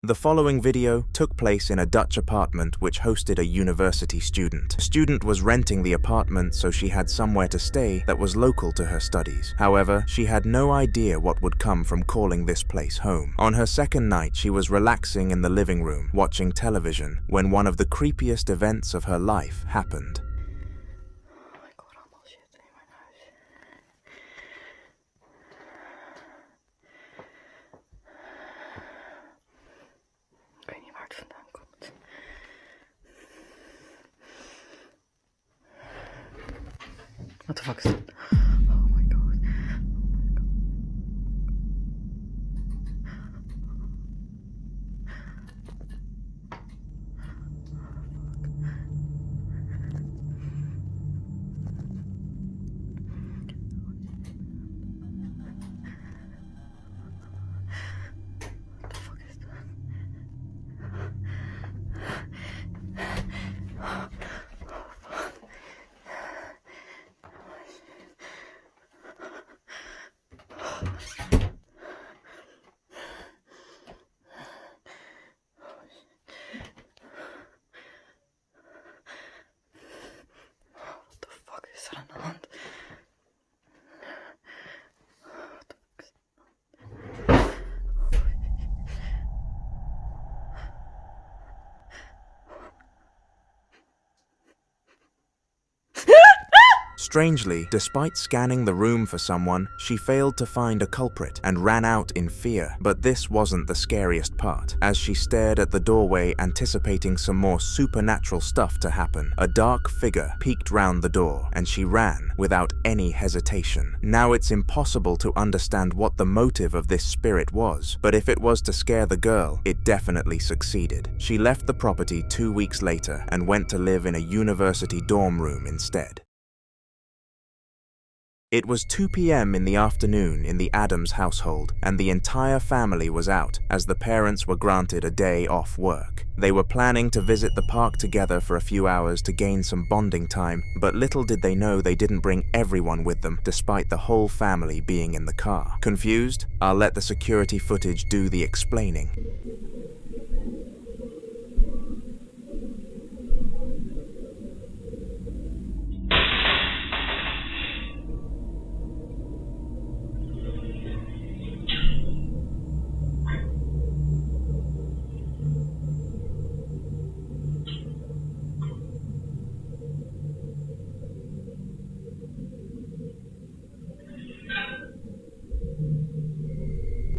The following video took place in a Dutch apartment which hosted a university student. The student was renting the apartment so she had somewhere to stay that was local to her studies. However, she had no idea what would come from calling this place home. On her second night, she was relaxing in the living room, watching television, when one of the creepiest events of her life happened. What the fuck is that? Oh my god. What the fuck is that? Strangely, despite scanning the room for someone, she failed to find a culprit and ran out in fear. But this wasn't the scariest part. As she stared at the doorway, anticipating some more supernatural stuff to happen, a dark figure peeked round the door, and she ran without any hesitation. Now it's impossible to understand what the motive of this spirit was, but if it was to scare the girl, it definitely succeeded. She left the property 2 weeks later and went to live in a university dorm room instead. It was 2 p.m. in the afternoon in the Adams household, and the entire family was out, as the parents were granted a day off work. They were planning to visit the park together for a few hours to gain some bonding time, but little did they know they didn't bring everyone with them, despite the whole family being in the car. Confused? I'll let the security footage do the explaining.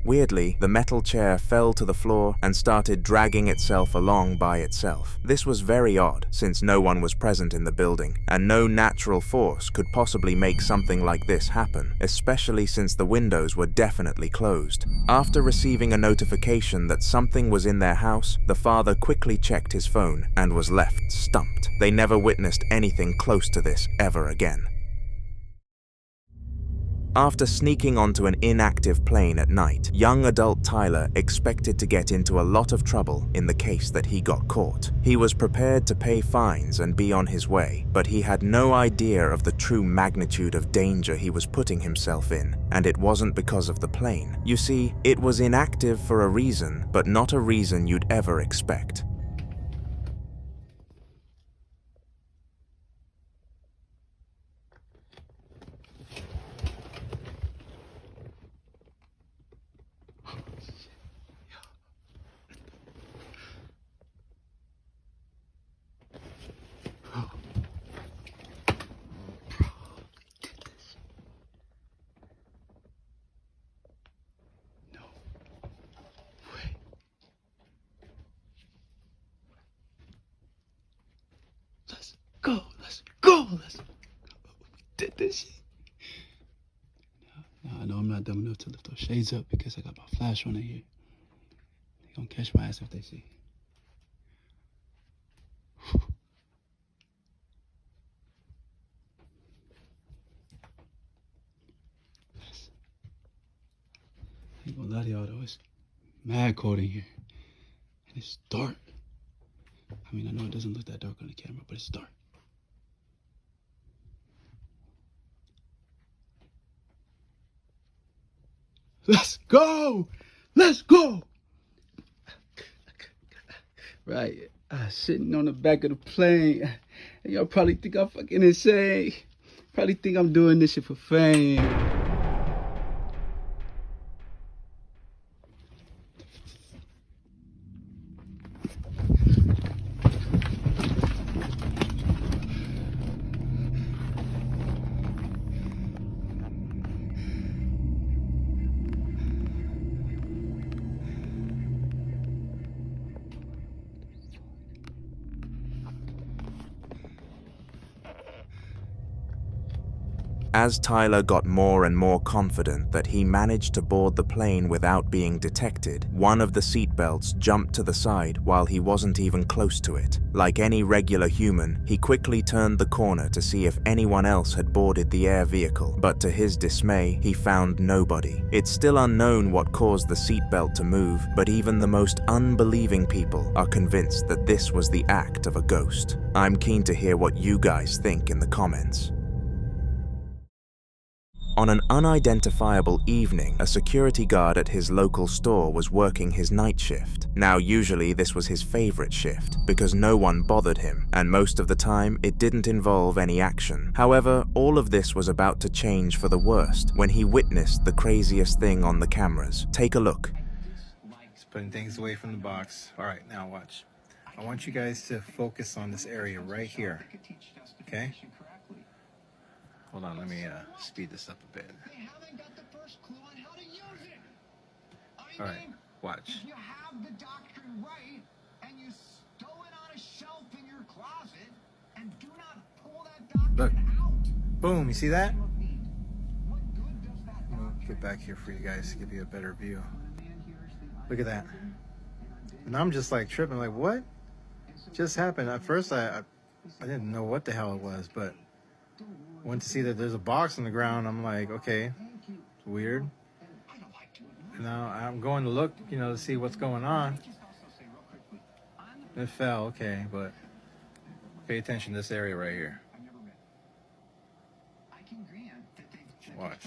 Weirdly, the metal chair fell to the floor and started dragging itself along by itself. This was very odd, since no one was present in the building, and no natural force could possibly make something like this happen, especially since the windows were definitely closed. After receiving a notification that something was in their house, the father quickly checked his phone and was left stumped. They never witnessed anything close to this ever again. After sneaking onto an inactive plane at night, young adult Tyler expected to get into a lot of trouble in the case that he got caught. He was prepared to pay fines and be on his way, but he had no idea of the true magnitude of danger he was putting himself in, and it wasn't because of the plane. You see, it was inactive for a reason, but not a reason you'd ever expect. Let's go. We did this shit. Now, I know I'm not dumb enough to lift those shades up because I got my flash on in here. They gonna catch my ass if they see. I ain't gonna lie to y'all though, it's mad cold in here. And it's dark. I mean, I know it doesn't look that dark on the camera, but it's dark. Let's go! Let's go! right? Sitting on the back of the plane. And y'all probably think I'm fucking insane. Probably think I'm doing this shit for fame. As Tyler got more and more confident that he managed to board the plane without being detected, one of the seatbelts jumped to the side while he wasn't even close to it. Like any regular human, he quickly turned the corner to see if anyone else had boarded the air vehicle, but to his dismay, he found nobody. It's still unknown what caused the seatbelt to move, but even the most unbelieving people are convinced that this was the act of a ghost. I'm keen to hear what you guys think in the comments. On an unidentifiable evening, a security guard at his local store was working his night shift. Now, usually this was his favorite shift, because no one bothered him, and most of the time it didn't involve any action. However, all of this was about to change for the worst when he witnessed the craziest thing on the cameras. Take a look. Just putting things away from the box. All right, now watch. I want you guys to focus on this area right here, okay? Hold on, let me speed this up a bit. All right, watch. You have the doctrine right, and you stow it on a shelf in your closet, and do not pull that doctrine out. Boom, you see that? What good does that I'll get back here for you guys to give you a better view. Look at that. And I'm just like tripping, like what just happened? At first I didn't know what the hell it was, but went to see that there's a box on the ground. I'm like, okay, it's weird. And now I'm going to look, to see what's going on. It fell, okay, but pay attention to this area right here. Watch.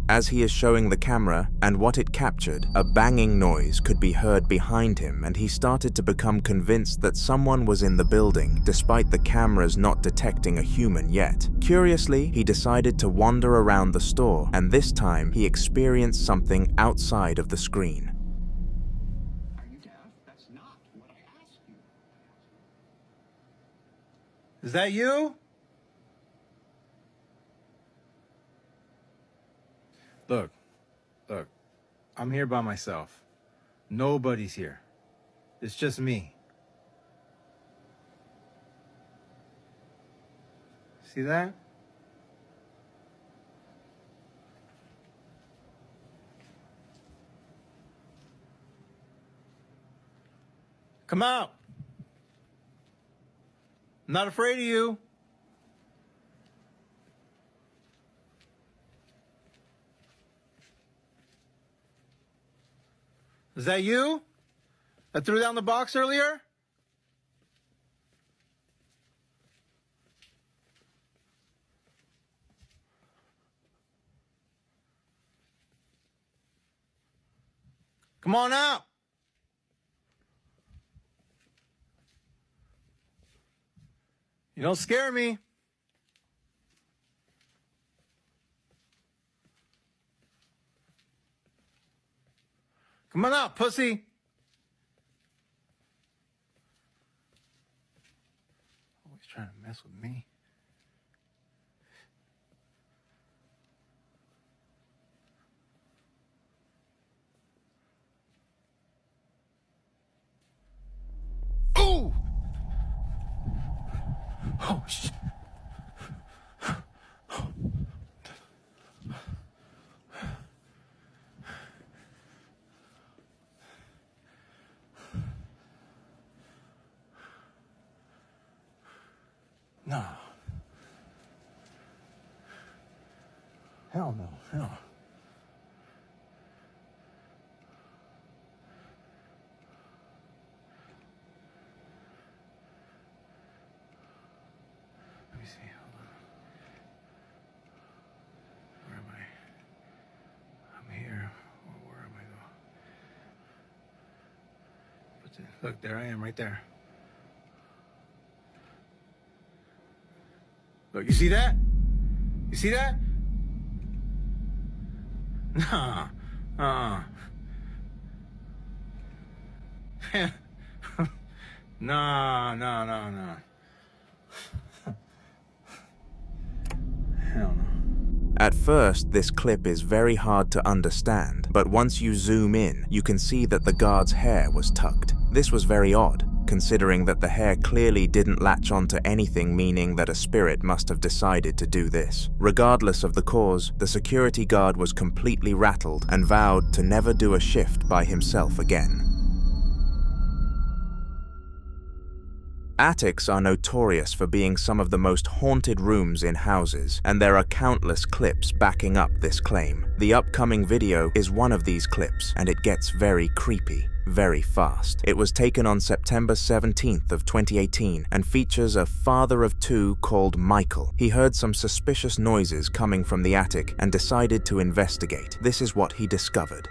As he is showing the camera and what it captured, a banging noise could be heard behind him, and he started to become convinced that someone was in the building, despite the cameras not detecting a human yet. Curiously, he decided to wander around the store, and this time he experienced something outside of the screen. Are you deaf? That's not what I asked you. Is that you? Look, I'm here by myself. Nobody's here. It's just me. See that? Come out. I'm not afraid of you. Is that you? That threw down the box earlier? Come on out. You don't scare me. Come on out, pussy. Always trying to mess with me. Ooh! Oh, shit. No. Hell no. Hell. Let me see. Hold on. Where am I? I'm here. Where am I going? Look, there I am right there. Look, you see that? You see that? Nah. Nah. Nah. Hell no. At first, this clip is very hard to understand, but once you zoom in, you can see that the guard's hair was tucked. This was very odd, considering that the hair clearly didn't latch onto anything, meaning that a spirit must have decided to do this. Regardless of the cause, the security guard was completely rattled and vowed to never do a shift by himself again. Attics are notorious for being some of the most haunted rooms in houses, and there are countless clips backing up this claim. The upcoming video is one of these clips, and it gets very creepy very fast. It was taken on September 17th of 2018 and features a father of two called Michael. He heard some suspicious noises coming from the attic and decided to investigate. This is what he discovered.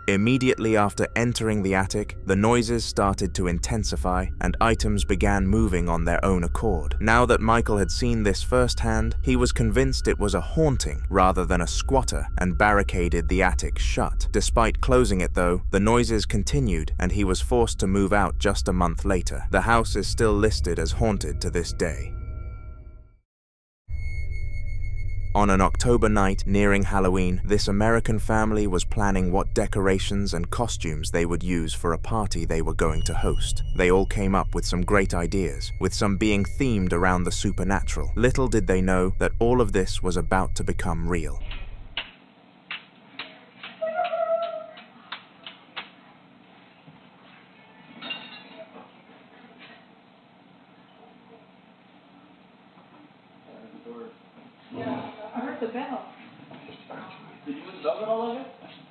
Immediately after entering the attic, the noises started to intensify and items began moving on their own accord. Now that Michael had seen this firsthand, he was convinced it was a haunting rather than a squatter and barricaded the attic shut. Despite closing it though, the noises continued and he was forced to move out just a month later. The house is still listed as haunted to this day. On an October night nearing Halloween, this American family was planning what decorations and costumes they would use for a party they were going to host. They all came up with some great ideas, with some being themed around the supernatural. Little did they know that all of this was about to become real. The bell. Did you move the bells at all over?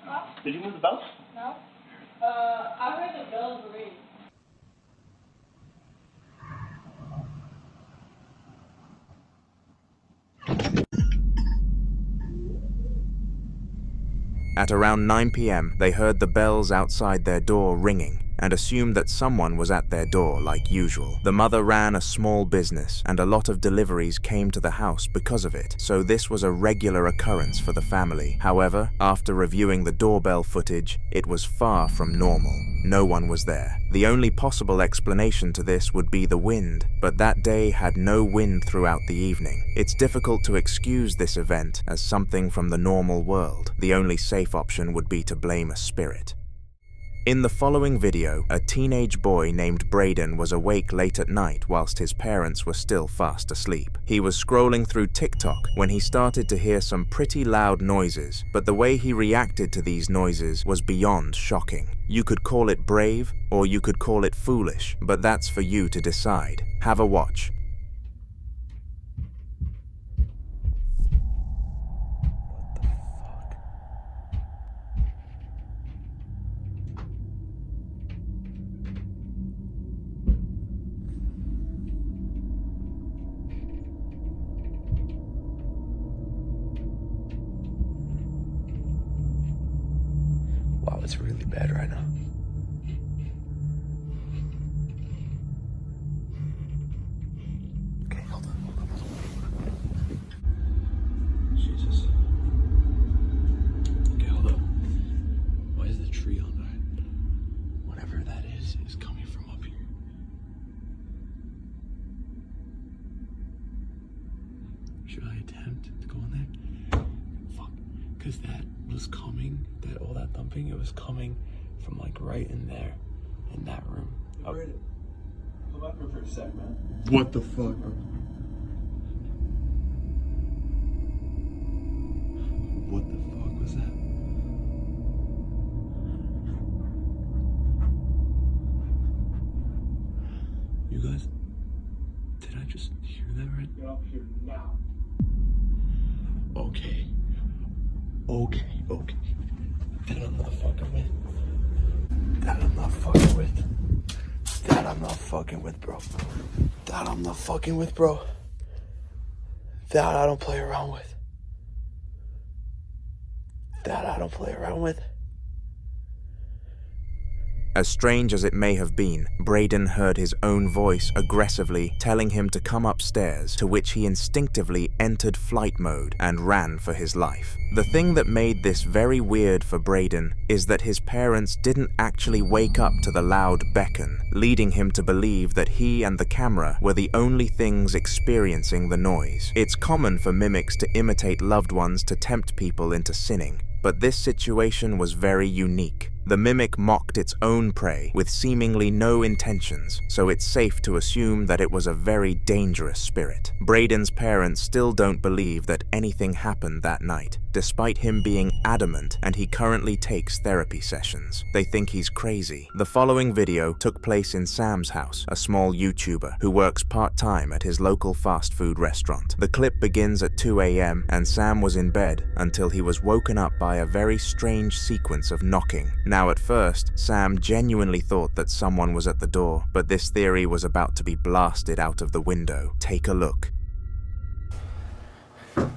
Huh? Did you move the bells? No. I heard the bells ring. At around 9 p.m., they heard the bells outside their door ringing and assumed that someone was at their door like usual. The mother ran a small business and a lot of deliveries came to the house because of it, so this was a regular occurrence for the family. However, after reviewing the doorbell footage, it was far from normal. No one was there. The only possible explanation to this would be the wind, but that day had no wind throughout the evening. It's difficult to excuse this event as something from the normal world. The only safe option would be to blame a spirit. In the following video, a teenage boy named Braden was awake late at night whilst his parents were still fast asleep. He was scrolling through TikTok when he started to hear some pretty loud noises, but the way he reacted to these noises was beyond shocking. You could call it brave, or you could call it foolish, but that's for you to decide. Have a watch. Wow, it's really bad right now. Okay, hold on. Jesus. Okay, hold up. Because that was coming, all that thumping, it was coming from like right in there, in that room. Come up here for a sec, man. What the fuck? What the fuck was that? You guys, did I just hear that right? Get up here now. Okay. That I'm not fucking with. That I'm not fucking with, bro. That I'm not fucking with, bro. That I don't play around with. As strange as it may have been, Braden heard his own voice aggressively telling him to come upstairs, to which he instinctively entered flight mode and ran for his life. The thing that made this very weird for Braden is that his parents didn't actually wake up to the loud beckon, leading him to believe that he and the camera were the only things experiencing the noise. It's common for mimics to imitate loved ones to tempt people into sinning, but this situation was very unique. The mimic mocked its own prey with seemingly no intentions, so it's safe to assume that it was a very dangerous spirit. Braden's parents still don't believe that anything happened that night, despite him being adamant, and he currently takes therapy sessions. They think he's crazy. The following video took place in Sam's house, a small YouTuber who works part-time at his local fast food restaurant. The clip begins at 2 a.m. and Sam was in bed until he was woken up by a very strange sequence of knocking. Now at first, Sam genuinely thought that someone was at the door, but this theory was about to be blasted out of the window. Take a look. There's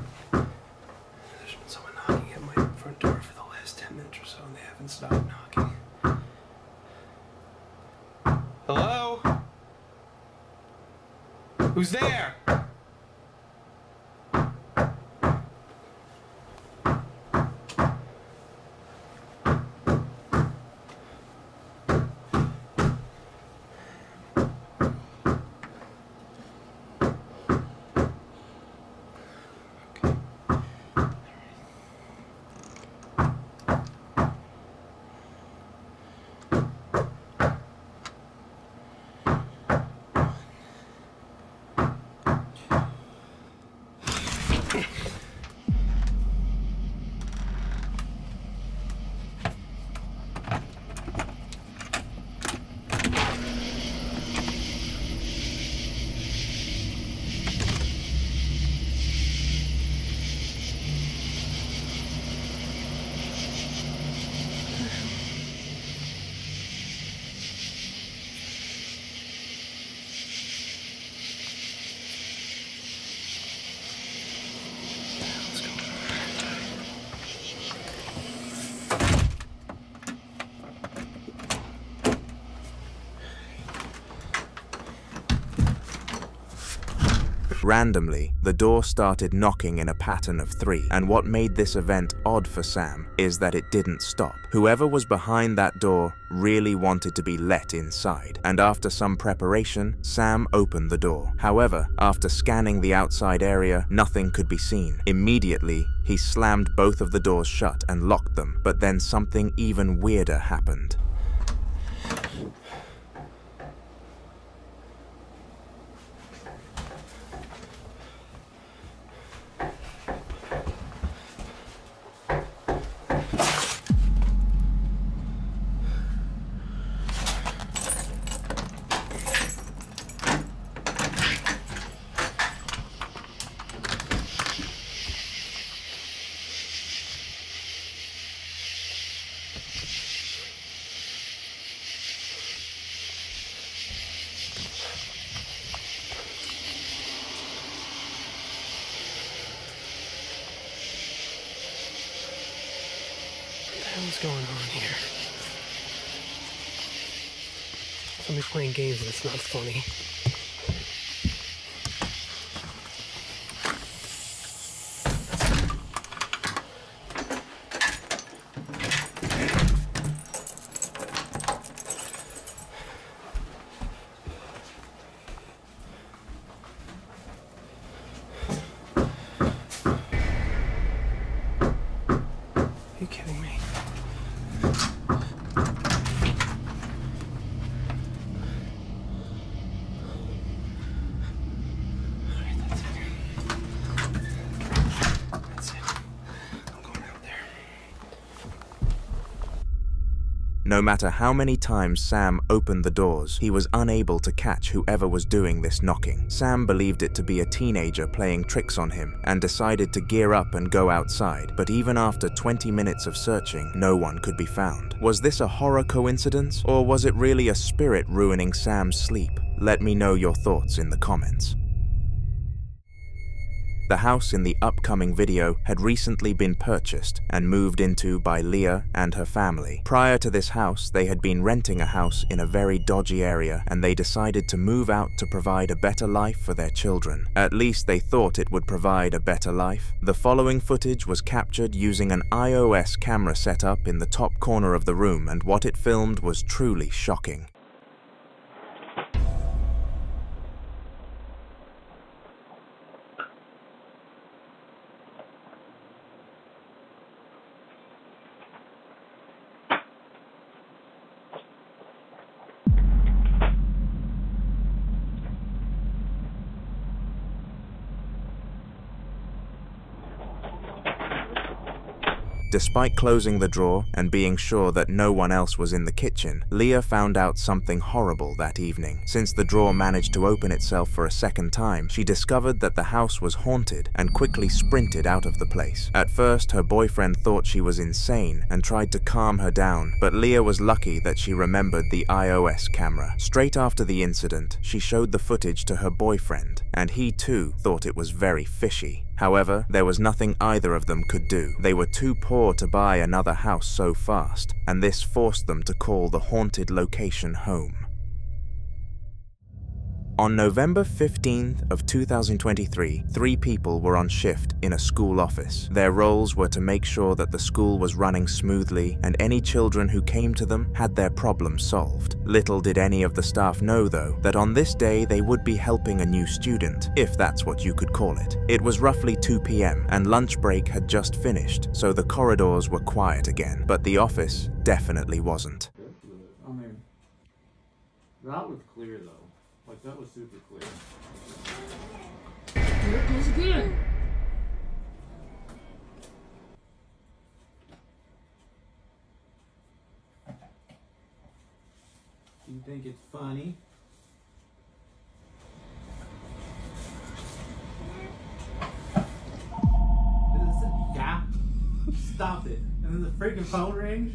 been someone knocking at my front door for the last 10 minutes or so, and they haven't stopped knocking. Hello? Who's there? Randomly, the door started knocking in a pattern of 3, and what made this event odd for Sam is that it didn't stop. Whoever was behind that door really wanted to be let inside, and after some preparation, Sam opened the door. However, after scanning the outside area, nothing could be seen. Immediately, he slammed both of the doors shut and locked them, but then something even weirder happened. What's going on here? Somebody's playing games and it's not funny. No matter how many times Sam opened the doors, he was unable to catch whoever was doing this knocking. Sam believed it to be a teenager playing tricks on him and decided to gear up and go outside, but even after 20 minutes of searching, no one could be found. Was this a horror coincidence, or was it really a spirit ruining Sam's sleep? Let me know your thoughts in the comments. The house in the upcoming video had recently been purchased and moved into by Leah and her family. Prior to this house, they had been renting a house in a very dodgy area, and they decided to move out to provide a better life for their children. At least they thought it would provide a better life. The following footage was captured using an iOS camera set up in the top corner of the room, and what it filmed was truly shocking. Despite closing the drawer and being sure that no one else was in the kitchen, Leah found out something horrible that evening. Since the drawer managed to open itself for a second time, she discovered that the house was haunted and quickly sprinted out of the place. At first, her boyfriend thought she was insane and tried to calm her down, but Leah was lucky that she remembered the iOS camera. Straight after the incident, she showed the footage to her boyfriend, and he too thought it was very fishy. However, there was nothing either of them could do. They were too poor to buy another house so fast, and this forced them to call the haunted location home. On November 15th of 2023, 3 people were on shift in a school office. Their roles were to make sure that the school was running smoothly and any children who came to them had their problems solved. Little did any of the staff know, though, that on this day they would be helping a new student, if that's what you could call it. It was roughly 2 p.m. and lunch break had just finished, so the corridors were quiet again, but the office definitely wasn't. I mean, that was clear though. Like, that was super clear. Here it goes again. You think it's funny? Yeah. Stop it. And then the freaking phone rings.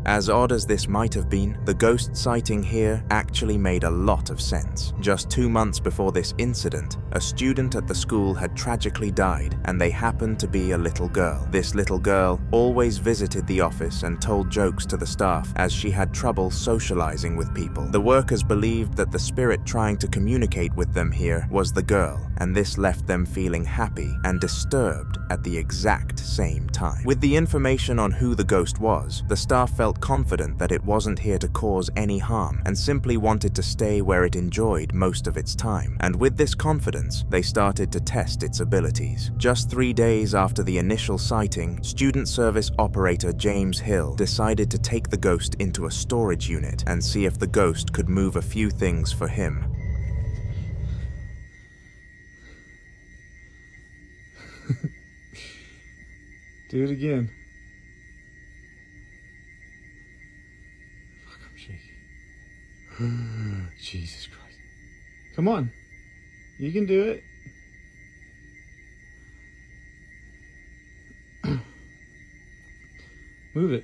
As odd as this might have been, the ghost sighting here actually made a lot of sense. Just 2 months before this incident, a student at the school had tragically died, and they happened to be a little girl. This little girl always visited the office and told jokes to the staff, as she had trouble socializing with people. The workers believed that the spirit trying to communicate with them here was the girl, and this left them feeling happy and disturbed at the exact same time. With the information on who the ghost was, the staff felt confident that it wasn't here to cause any harm and simply wanted to stay where it enjoyed most of its time. And with this confidence, they started to test its abilities. Just 3 days after the initial sighting, student service operator James Hill decided to take the ghost into a storage unit and see if the ghost could move a few things for him. Do it again. Jesus Christ. Come on. You can do it. Move it.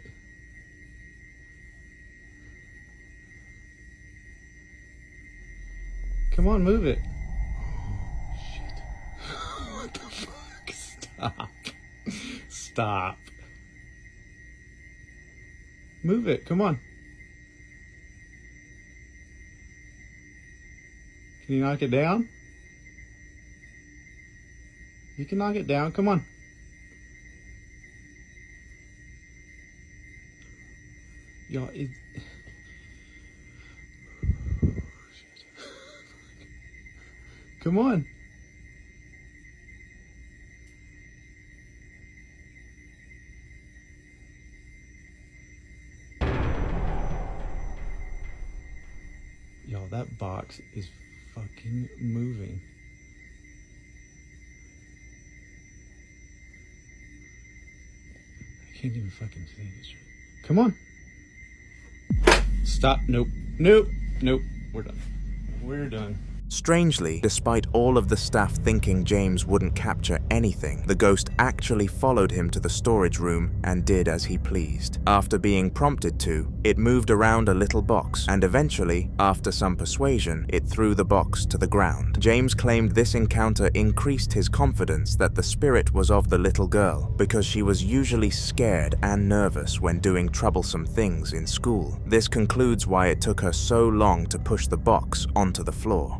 Come on, move it. Oh, shit. What the fuck? Stop. Stop. Move it. Come on. Can you knock it down? You can knock it down. Come on. Y'all, it... Come on. Y'all, that box is fucking moving. I can't even fucking say this. Come on. Stop. Nope. Nope. Nope. We're done. We're done. Strangely, despite all of the staff thinking James wouldn't capture anything, the ghost actually followed him to the storage room and did as he pleased. After being prompted to, it moved around a little box, and eventually, after some persuasion, it threw the box to the ground. James claimed this encounter increased his confidence that the spirit was of the little girl, because she was usually scared and nervous when doing troublesome things in school. This concludes why it took her so long to push the box onto the floor.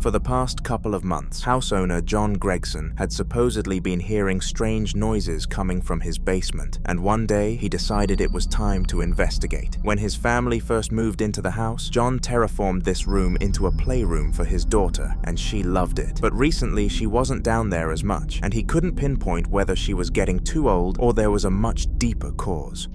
For the past couple of months, house owner John Gregson had supposedly been hearing strange noises coming from his basement, and one day he decided it was time to investigate. When his family first moved into the house, John terraformed this room into a playroom for his daughter, and she loved it. But recently she wasn't down there as much, and he couldn't pinpoint whether she was getting too old or there was a much deeper cause.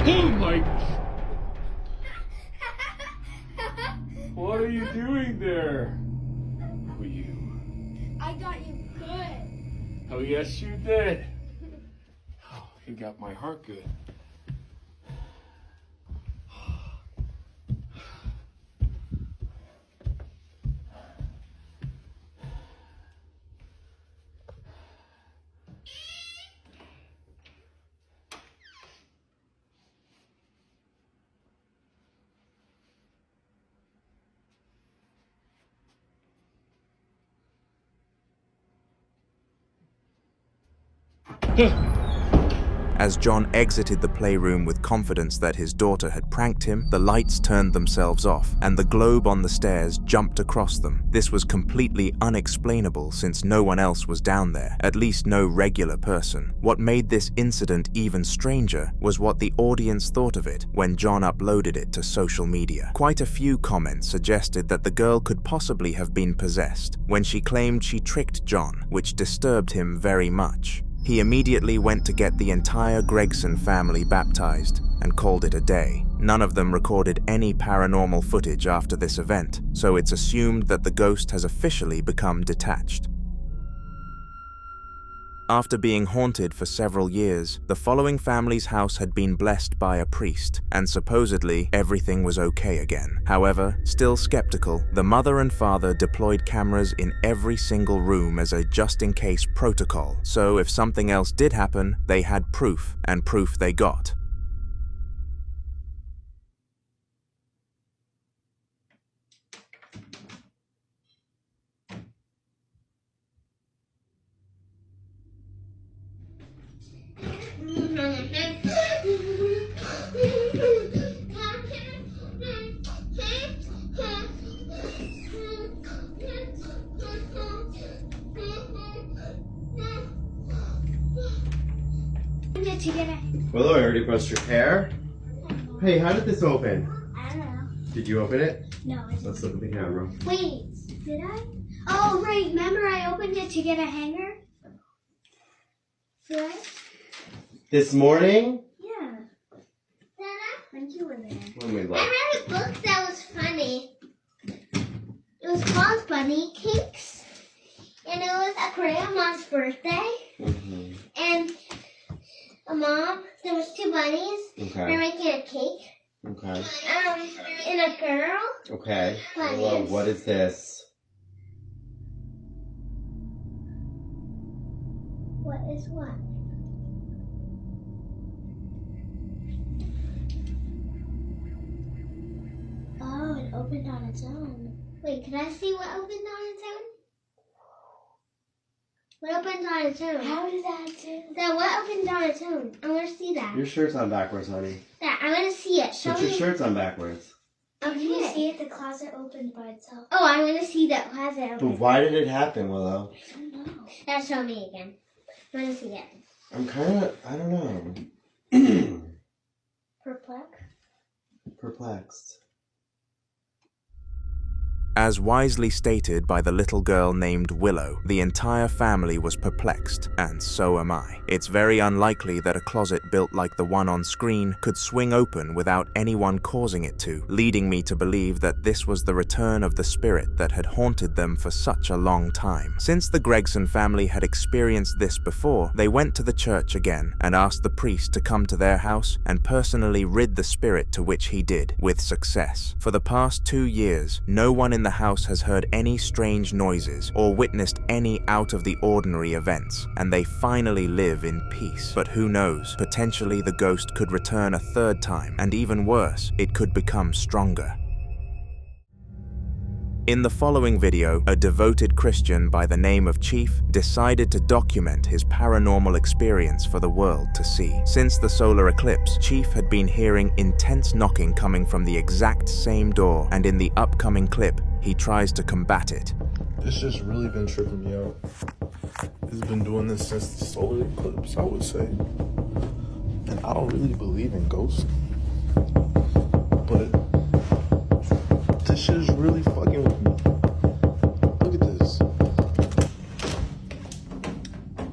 Oh my... What are you doing there? Who are you? I got you good. Oh, yes, you did. Oh, you got my heart good. As John exited the playroom with confidence that his daughter had pranked him, the lights turned themselves off, and the globe on the stairs jumped across them. This was completely unexplainable since no one else was down there, at least no regular person. What made this incident even stranger was what the audience thought of it when John uploaded it to social media. Quite a few comments suggested that the girl could possibly have been possessed when she claimed she tricked John, which disturbed him very much. He immediately went to get the entire Gregson family baptized and called it a day. None of them recorded any paranormal footage after this event, so it's assumed that the ghost has officially become detached. After being haunted for several years, the following family's house had been blessed by a priest, and supposedly everything was okay again. However, still skeptical, the mother and father deployed cameras in every single room as a just-in-case protocol, so if something else did happen, they had proof, and proof they got. Did you get it? Willow, I already brushed your hair. Hey, how did this open? I don't know. Did you open it? No, I didn't. Let's look at the camera. Wait, did I? Oh, right. Remember I opened it to get a hanger? Right? This morning? Yeah. When you were there. When we left. I read a book that was funny. It was called Bunny Cakes. And it was a grandma's birthday. Mm-hmm. And a mom, there was 2 bunnies. Okay. They're making a cake. Okay. And a girl. Okay. Bunnies. Whoa, what is this? What is what? Oh, it opened on its own. Wait, can I see what opened on its own? What opened on its own? How did that do? That what opened on its own? I want to see that. Your shirt's on backwards, honey. That I want to see it. Show Put me. your shirt's on backwards. Okay. Can you see it? The closet opened by itself. Oh, I want to see that closet open. But why did it happen, Willow? I don't know. That show me again. I want to see it. I'm kind of, I don't know. Perplexed. As wisely stated by the little girl named Willow, the entire family was perplexed, and so am I. It's very unlikely that a closet built like the one on screen could swing open without anyone causing it to, leading me to believe that this was the return of the spirit that had haunted them for such a long time. Since the Gregson family had experienced this before, they went to the church again and asked the priest to come to their house and personally rid the spirit, to which he did, with success. For the past 2 years, no one in the house has heard any strange noises or witnessed any out-of-the-ordinary events, and they finally live in peace. But who knows, potentially the ghost could return a 3rd time, and even worse, it could become stronger. In the following video, a devoted Christian by the name of Chief decided to document his paranormal experience for the world to see. Since the solar eclipse, Chief had been hearing intense knocking coming from the exact same door, and in the upcoming clip, he tries to combat it. It's just really been tripping me out. It's been doing this since the solar eclipse, I would say. And I don't really believe in ghosts. But this shit is really fucking with me. Look at this.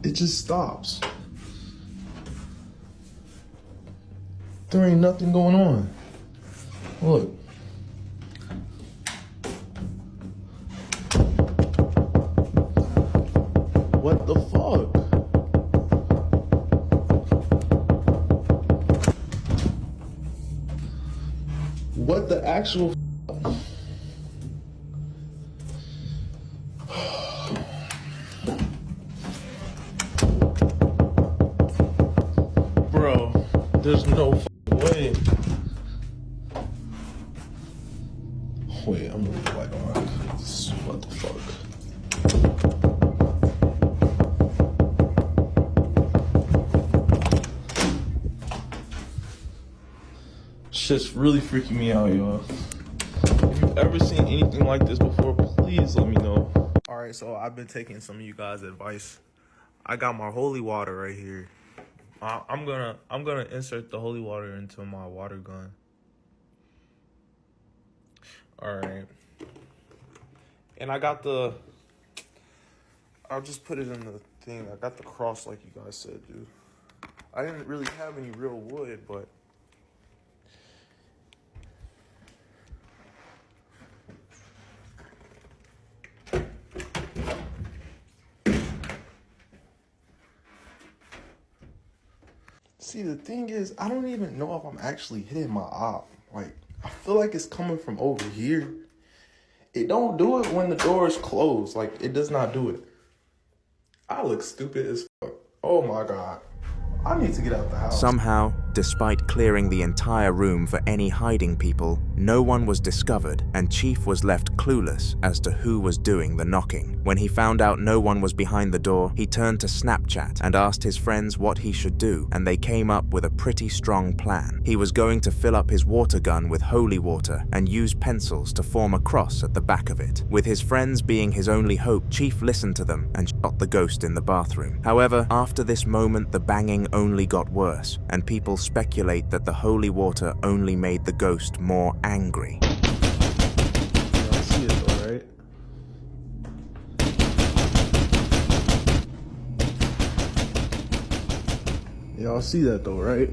It just stops. There ain't nothing going on. Look. What the fuck? What the actual Bro, there's no way. Wait, I'm gonna be like, alright, what the fuck? Shit's really freaking me out, y'all. If you've ever seen anything like this before, please let me know. Alright, so I've been taking some of you guys' advice. I got my holy water right here. I'm gonna insert the holy water into my water gun. Alright. And I got I'll just put it in the thing. I got the cross like you guys said, dude. I didn't really have any real wood, but see, the thing is, I don't even know if I'm actually hitting my op. Like, I feel like it's coming from over here. It don't do it when the door is closed. Like, it does not do it. I look stupid as fuck. Oh my God. I need to get out the house. Somehow, despite clearing the entire room for any hiding people, no one was discovered, and Chief was left clueless as to who was doing the knocking. When he found out no one was behind the door, he turned to Snapchat and asked his friends what he should do, and they came up with a pretty strong plan. He was going to fill up his water gun with holy water and use pencils to form a cross at the back of it. With his friends being his only hope, Chief listened to them and shot the ghost in the bathroom. However, after this moment, the banging only got worse, and people speculate that the holy water only made the ghost more angry. Y'all see it though, right? Y'all see that though, right?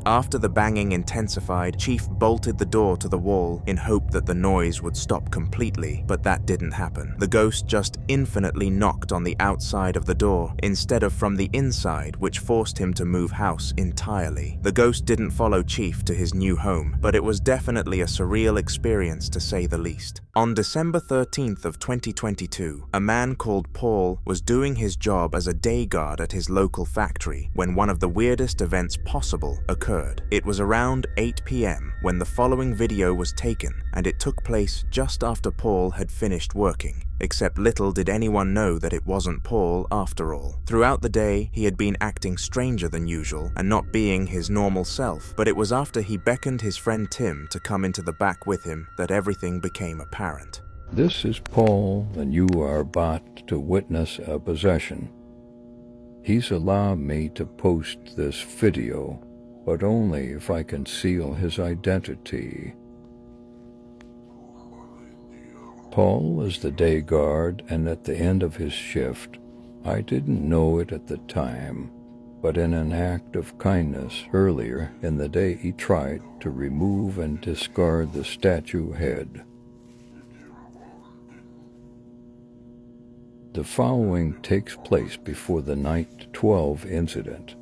After the banging intensified, Chief bolted the door to the wall in hope that the noise would stop completely, but that didn't happen. The ghost just infinitely knocked on the outside of the door instead of from the inside, which forced him to move house entirely. The ghost didn't follow Chief to his new home, but it was definitely a surreal experience to say the least. On December 13th of 2022, a man called Paul was doing his job as a day guard at his local factory when one of the weirdest events possible occurred. It was around 8 p.m. when the following video was taken, and it took place just after Paul had finished working. Except little did anyone know that it wasn't Paul after all. Throughout the day, he had been acting stranger than usual and not being his normal self, but it was after he beckoned his friend Tim to come into the back with him that everything became apparent. This is Paul, and you are about to witness a possession. He's allowed me to post this video, but only if I conceal his identity. Paul is the day guard, and at the end of his shift, I didn't know it at the time, but in an act of kindness earlier in the day he tried to remove and discard the statue head. The following takes place before the Night 12 incident.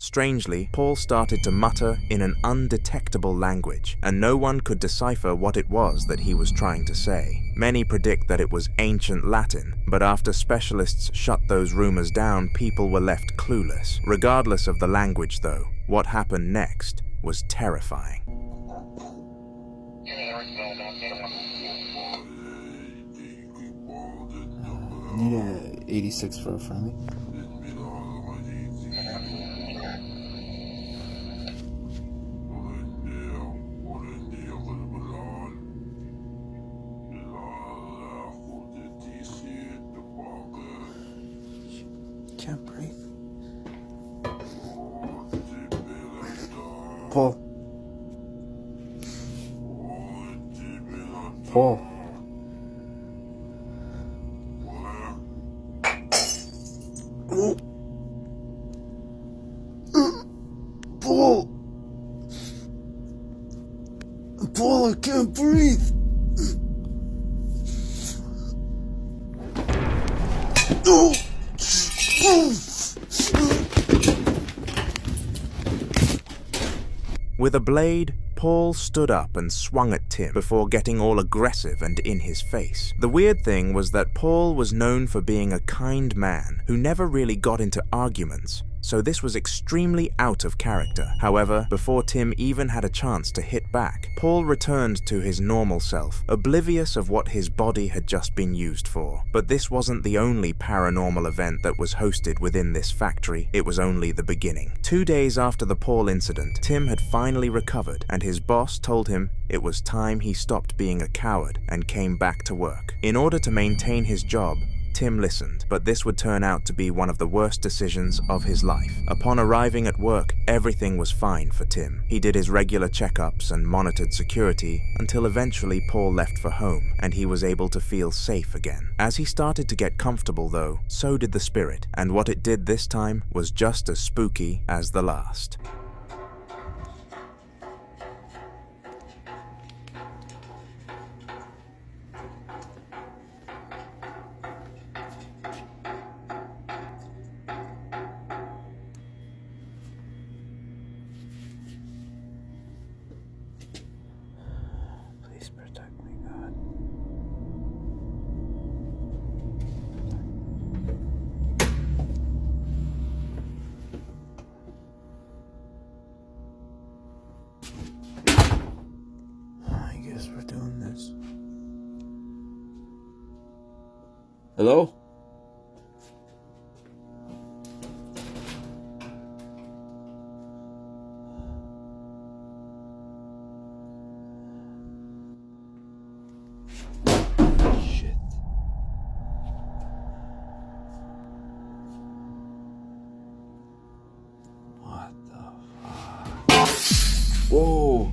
Strangely, Paul started to mutter in an undetectable language, and no one could decipher what it was that he was trying to say. Many predict that it was ancient Latin, but after specialists shut those rumors down, people were left clueless. Regardless of the language though, what happened next was terrifying. I need a 86 for a friendly. Can't breathe. Paul. Paul. Paul. Paul, I can't breathe. With a blade, Paul stood up and swung at Tim before getting all aggressive and in his face. The weird thing was that Paul was known for being a kind man who never really got into arguments, so this was extremely out of character. However, before Tim even had a chance to hit back, Paul returned to his normal self, oblivious of what his body had just been used for. But this wasn't the only paranormal event that was hosted within this factory, it was only the beginning. 2 days after the Paul incident, Tim had finally recovered, and his boss told him it was time he stopped being a coward and came back to work. In order to maintain his job, Tim listened, but this would turn out to be one of the worst decisions of his life. Upon arriving at work, everything was fine for Tim. He did his regular checkups and monitored security until eventually Paul left for home and he was able to feel safe again. As he started to get comfortable though, so did the spirit, and what it did this time was just as spooky as the last. Please protect me, God. I guess we're doing this. Hello? Shit. What the fuck? Whoa!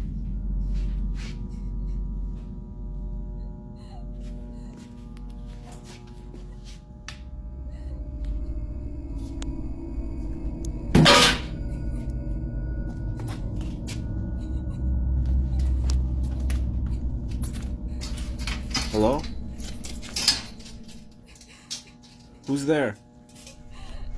Hello? Who's there?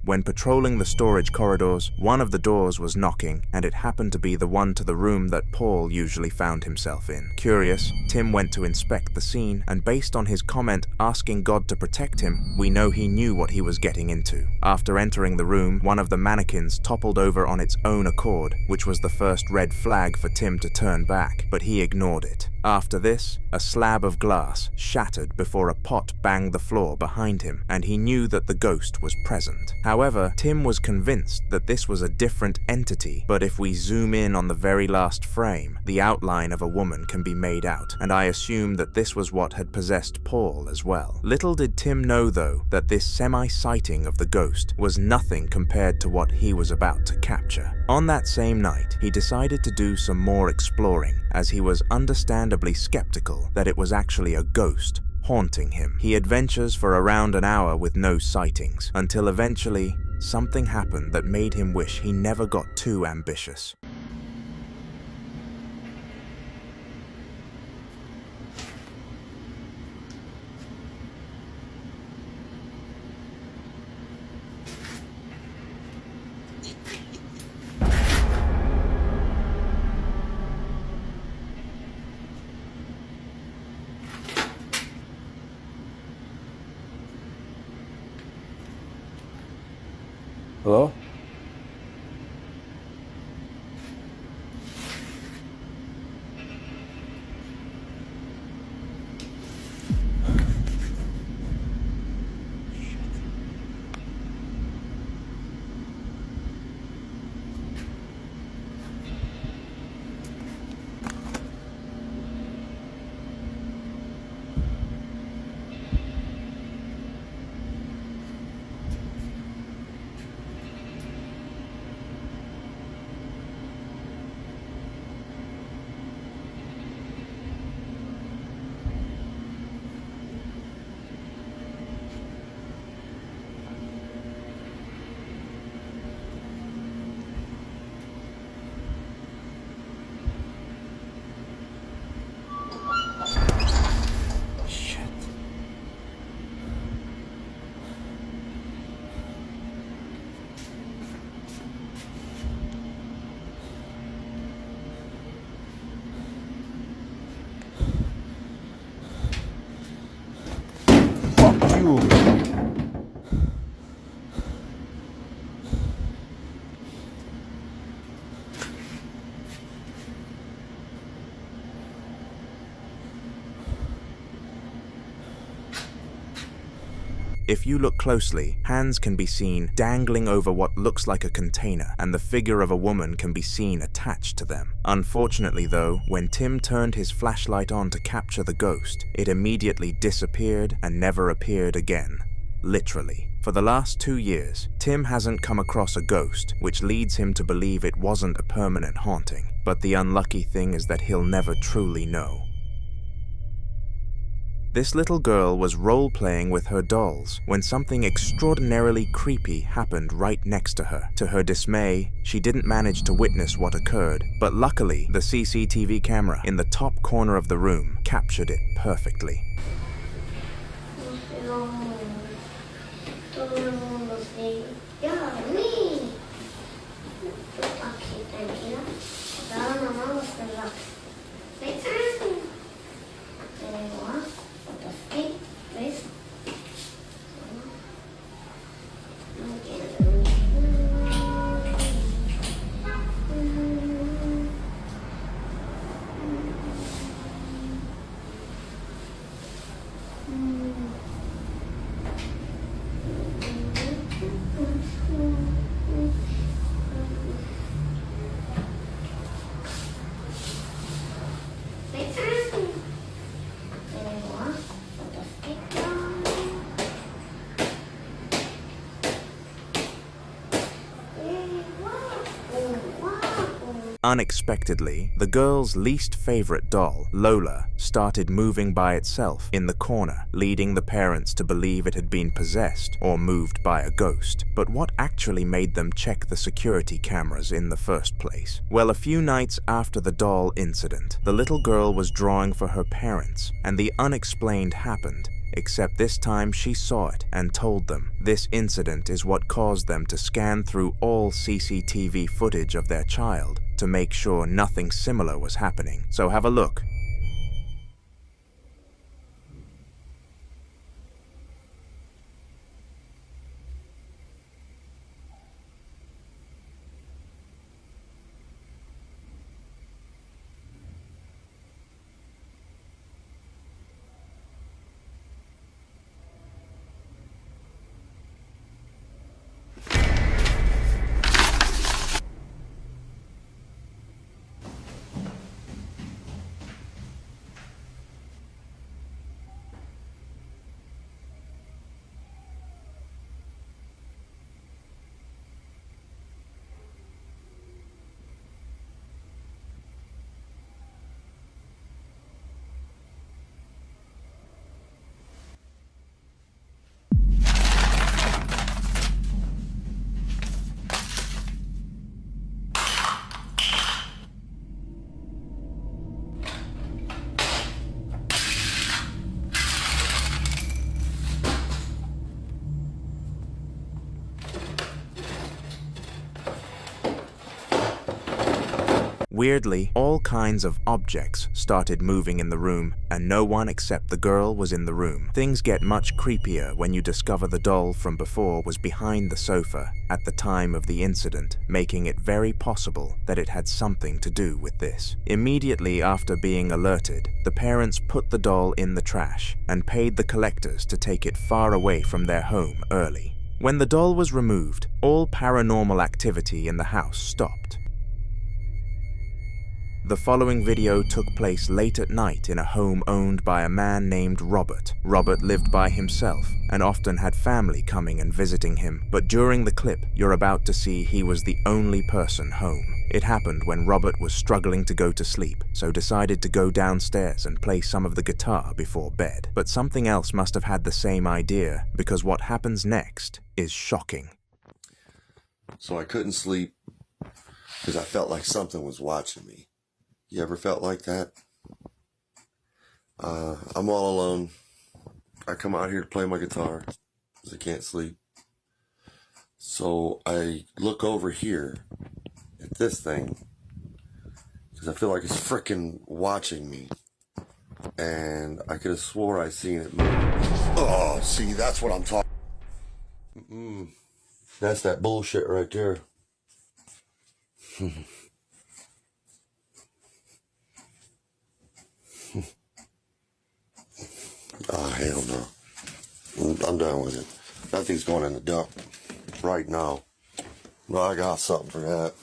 When patrolling the storage corridors, one of the doors was knocking, and it happened to be the one to the room that Paul usually found himself in. Curious, Tim went to inspect the scene, and based on his comment asking God to protect him, we know he knew what he was getting into. After entering the room, one of the mannequins toppled over on its own accord, which was the first red flag for Tim to turn back, but he ignored it. After this, a slab of glass shattered before a pot banged the floor behind him, and he knew that the ghost was present. However, Tim was convinced that this was a different entity, but if we zoom in on the very last frame, the outline of a woman can be made out, and I assume that this was what had possessed Paul as well. Little did Tim know, though, that this semi-sighting of the ghost was nothing compared to what he was about to capture. On that same night, he decided to do some more exploring, as he was understandably skeptical that it was actually a ghost haunting him. He adventures for around an hour with no sightings, until eventually something happened that made him wish he never got too ambitious. Hello? If you look closely, hands can be seen dangling over what looks like a container, and the figure of a woman can be seen attached to them. Unfortunately though, when Tim turned his flashlight on to capture the ghost, it immediately disappeared and never appeared again. literally. For the last 2 years, Tim hasn't come across a ghost, which leads him to believe it wasn't a permanent haunting. But the unlucky thing is that he'll never truly know. This little girl was role-playing with her dolls when something extraordinarily creepy happened right next to her. To her dismay, she didn't manage to witness what occurred, but luckily, the CCTV camera in the top corner of the room captured it perfectly. Unexpectedly, the girl's least favorite doll, Lola, started moving by itself in the corner, leading the parents to believe it had been possessed or moved by a ghost. But what actually made them check the security cameras in the first place? Well, a few nights after the doll incident, the little girl was drawing for her parents, and the unexplained happened. Except this time she saw it and told them. This incident is what caused them to scan through all CCTV footage of their child to make sure nothing similar was happening. So have a look. Weirdly, all kinds of objects started moving in the room, and no one except the girl was in the room. Things get much creepier when you discover the doll from before was behind the sofa at the time of the incident, making it very possible that it had something to do with this. Immediately after being alerted, the parents put the doll in the trash and paid the collectors to take it far away from their home early. When the doll was removed, all paranormal activity in the house stopped. The following video took place late at night in a home owned by a man named Robert. Robert lived by himself and often had family coming and visiting him, but during the clip you're about to see, he was the only person home. It happened when Robert was struggling to go to sleep, so decided to go downstairs and play some of the guitar before bed. But something else must have had the same idea, because what happens next is shocking. So I couldn't sleep because I felt like something was watching me. You ever felt like that? I'm all alone. I come out here to play my guitar because I can't sleep. So I look over here at this thing because I feel like it's freaking watching me. And I could have swore I seen it move. Oh, see, that's what I'm talking. That's that bullshit right there. Oh, hell no. I'm done with it. That thing's going in the dump right now. Well, I got something for that.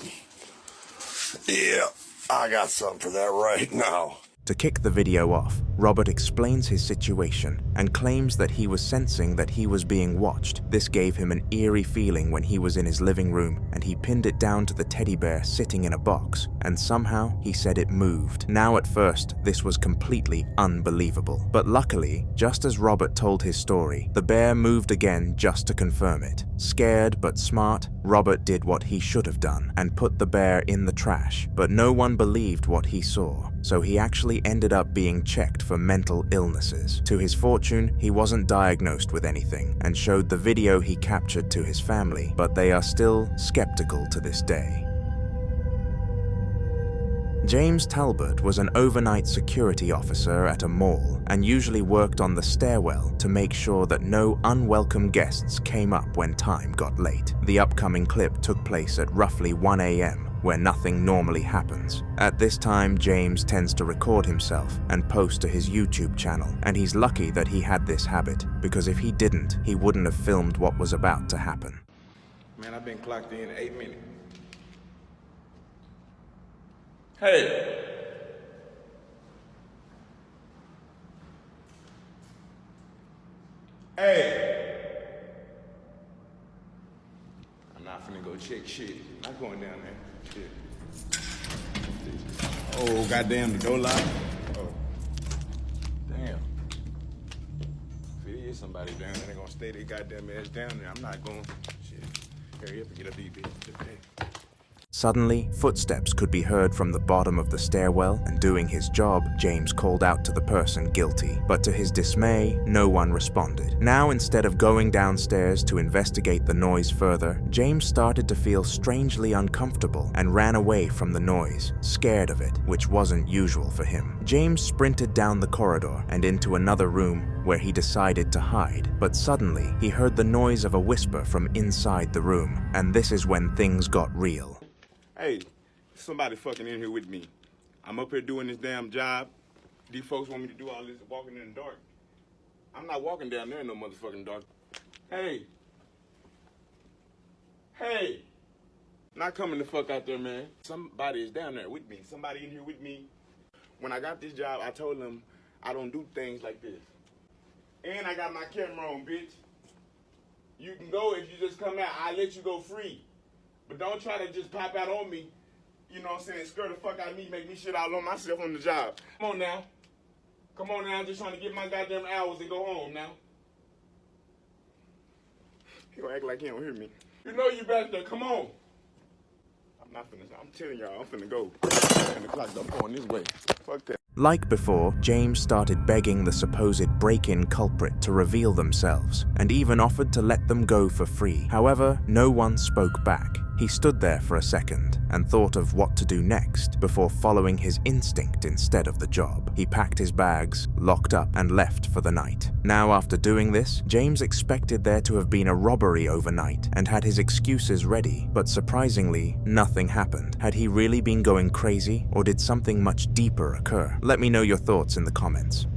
Yeah, I got something for that right now. To kick the video off, Robert explains his situation and claims that he was sensing that he was being watched. This gave him an eerie feeling when he was in his living room, and he pinned it down to the teddy bear sitting in a box, and somehow he said it moved. Now at first, this was completely unbelievable. But luckily, just as Robert told his story, the bear moved again just to confirm it. Scared but smart, Robert did what he should have done and put the bear in the trash, but no one believed what he saw, so he actually ended up being checked for mental illnesses. To his fortune, he wasn't diagnosed with anything and showed the video he captured to his family, but they are still skeptical to this day. James Talbot was an overnight security officer at a mall and usually worked on the stairwell to make sure that no unwelcome guests came up when time got late. The upcoming clip took place at roughly 1 a.m., where nothing normally happens. At this time, James tends to record himself and post to his YouTube channel, and he's lucky that he had this habit, because if he didn't, he wouldn't have filmed what was about to happen. Man, I've been clocked in 8 minutes. Hey! Hey! I'm not finna go check shit. I'm not going down there. Shit. Oh, goddamn, the door locked. Oh. Damn. If it is somebody down there, they're gonna stay their goddamn ass down there. I'm not going. Shit. Hurry up and get up these bitches. Suddenly, footsteps could be heard from the bottom of the stairwell, and doing his job, James called out to the person guilty. But to his dismay, no one responded. Now, instead of going downstairs to investigate the noise further, James started to feel strangely uncomfortable and ran away from the noise, scared of it, which wasn't usual for him. James sprinted down the corridor and into another room where he decided to hide. But suddenly, he heard the noise of a whisper from inside the room, and this is when things got real. Hey, somebody fucking in here with me. I'm up here doing this damn job. These folks want me to do all this walking in the dark. I'm not walking down there in no motherfucking dark. Hey. Hey. Not coming the fuck out there, man. Somebody is down there with me. Somebody in here with me. When I got this job, I told them I don't do things like this. And I got my camera on, bitch. You can go if you just come out. I'll let you go free. But don't try to just pop out on me, you know what I'm saying, scare the fuck out of me, make me shit all on myself on the job. Come on now. Come on now, I'm just trying to get my goddamn hours and go home now. He gonna act like he don't hear me. You know you back there, come on. I'm not finna, I'm telling y'all, I'm finna go. And the clock, I'm going this way. Fuck that. Like before, James started begging the supposed break-in culprit to reveal themselves, and even offered to let them go for free. However, no one spoke back. He stood there for a second and thought of what to do next before following his instinct instead of the job. He packed his bags, locked up, and left for the night. Now, after doing this, James expected there to have been a robbery overnight and had his excuses ready, but surprisingly, nothing happened. Had he really been going crazy, or did something much deeper occur? Let me know your thoughts in the comments.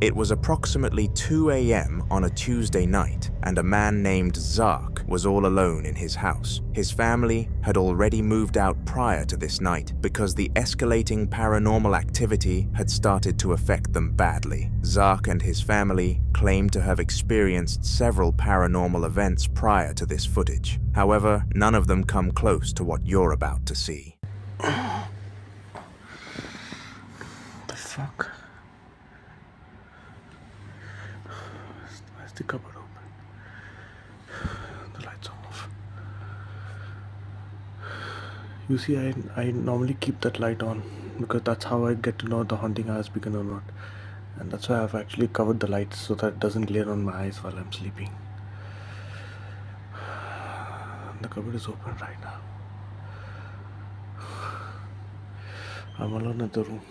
It was approximately 2 a.m. on a Tuesday night, and a man named Zark was all alone in his house. His family had already moved out prior to this night because the escalating paranormal activity had started to affect them badly. Zark and his family claimed to have experienced several paranormal events prior to this footage. However, none of them come close to what you're about to see. The fuck? Where's the cupboard open? The lights are off. You see, I normally keep that light on because that's how I get to know the haunting has begun or not. And that's why I've actually covered the lights so that it doesn't glare on my eyes while I'm sleeping. The cupboard is open right now. I'm alone in the room.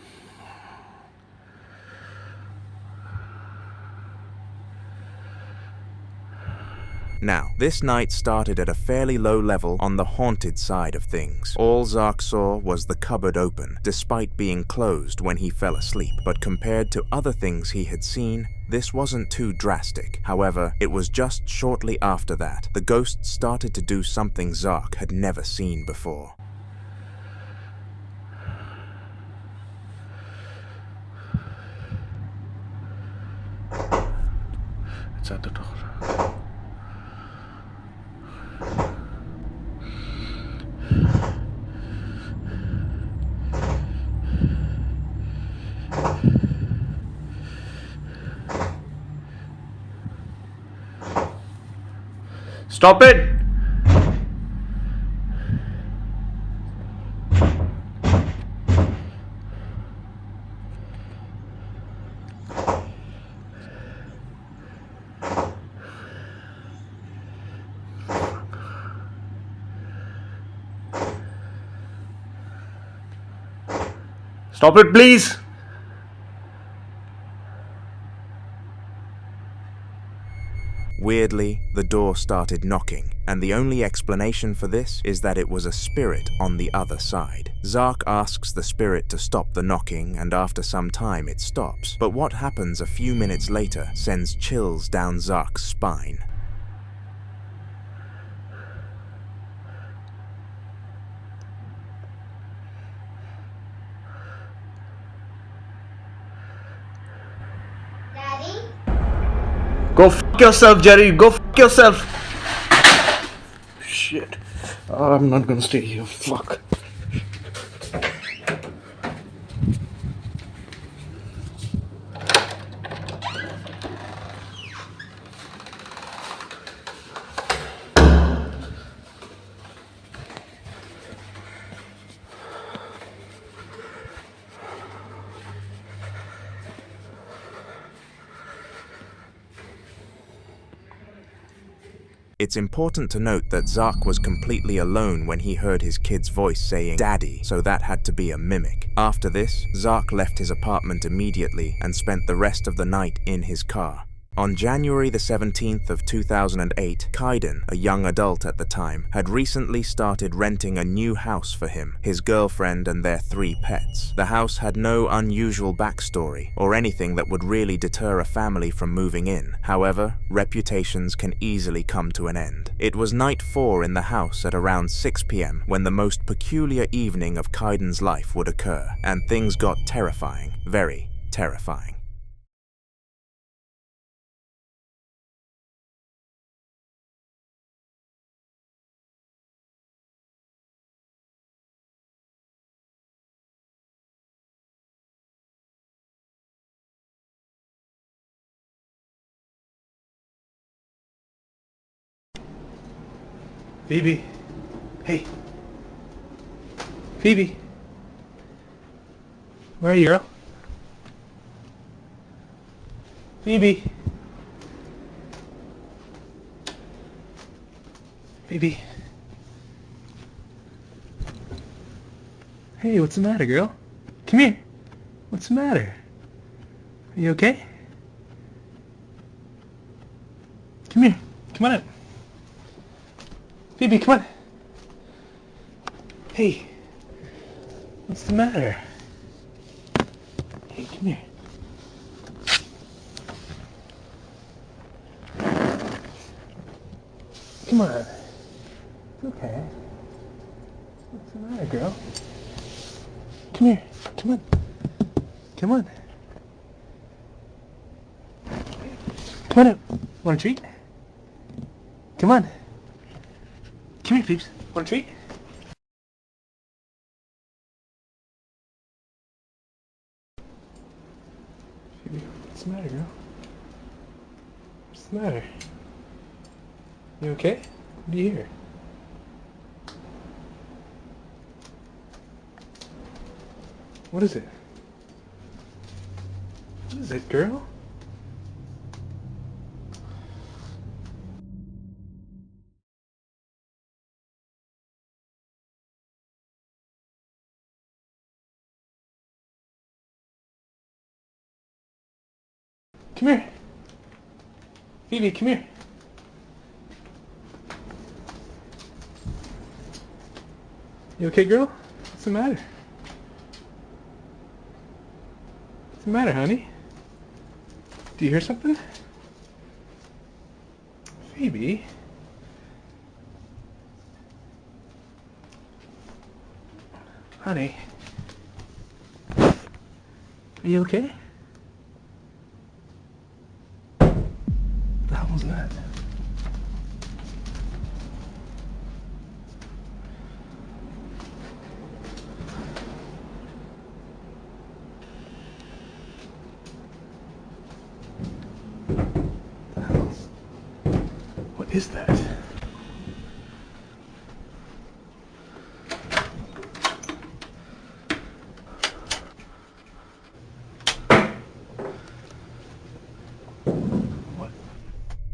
Now, this night started at a fairly low level on the haunted side of things. All Zark saw was the cupboard open, despite being closed when he fell asleep. But compared to other things he had seen, this wasn't too drastic. However, it was just shortly after that, the ghost started to do something Zark had never seen before. outside the door. Stop it! Stop it, please! Weirdly, the door started knocking, and the only explanation for this is that it was a spirit on the other side. Zark asks the spirit to stop the knocking, and after some time it stops. But what happens a few minutes later sends chills down Zark's spine. Daddy? Go f*** yourself, Jerry. Go f*** yourself. Shit. I'm not gonna stay here. Fuck. It's important to note that Zark was completely alone when he heard his kid's voice saying "Daddy," so that had to be a mimic. After this, Zark left his apartment immediately and spent the rest of the night in his car. On January the 17th of 2008, Kaiden, a young adult at the time, had recently started renting a new house for him, his girlfriend and their 3 pets. The house had no unusual backstory or anything that would really deter a family from moving in. However, reputations can easily come to an end. It was night 4 in the house at around 6 p.m. when the most peculiar evening of Kaiden's life would occur, and things got terrifying, very terrifying. Phoebe. Hey. Phoebe. Where are you, girl? Phoebe. Phoebe. Hey, what's the matter, girl? Come here. What's the matter? Are you okay? Come here. Come on up. Phoebe, come on. Hey. What's the matter? Hey, come here. Come on. It's okay. What's the matter, girl? Come here. Come on. Come on. Come on up. Want a treat? Come on. Come here, peeps. Want a treat? Phoebe, what's the matter, girl? What's the matter? You okay? What do you hear? What is it? What is it, girl? Come here. Phoebe, come here. You okay, girl? What's the matter? What's the matter, honey? Do you hear something? Phoebe? Honey? Are you okay? What the hell is that?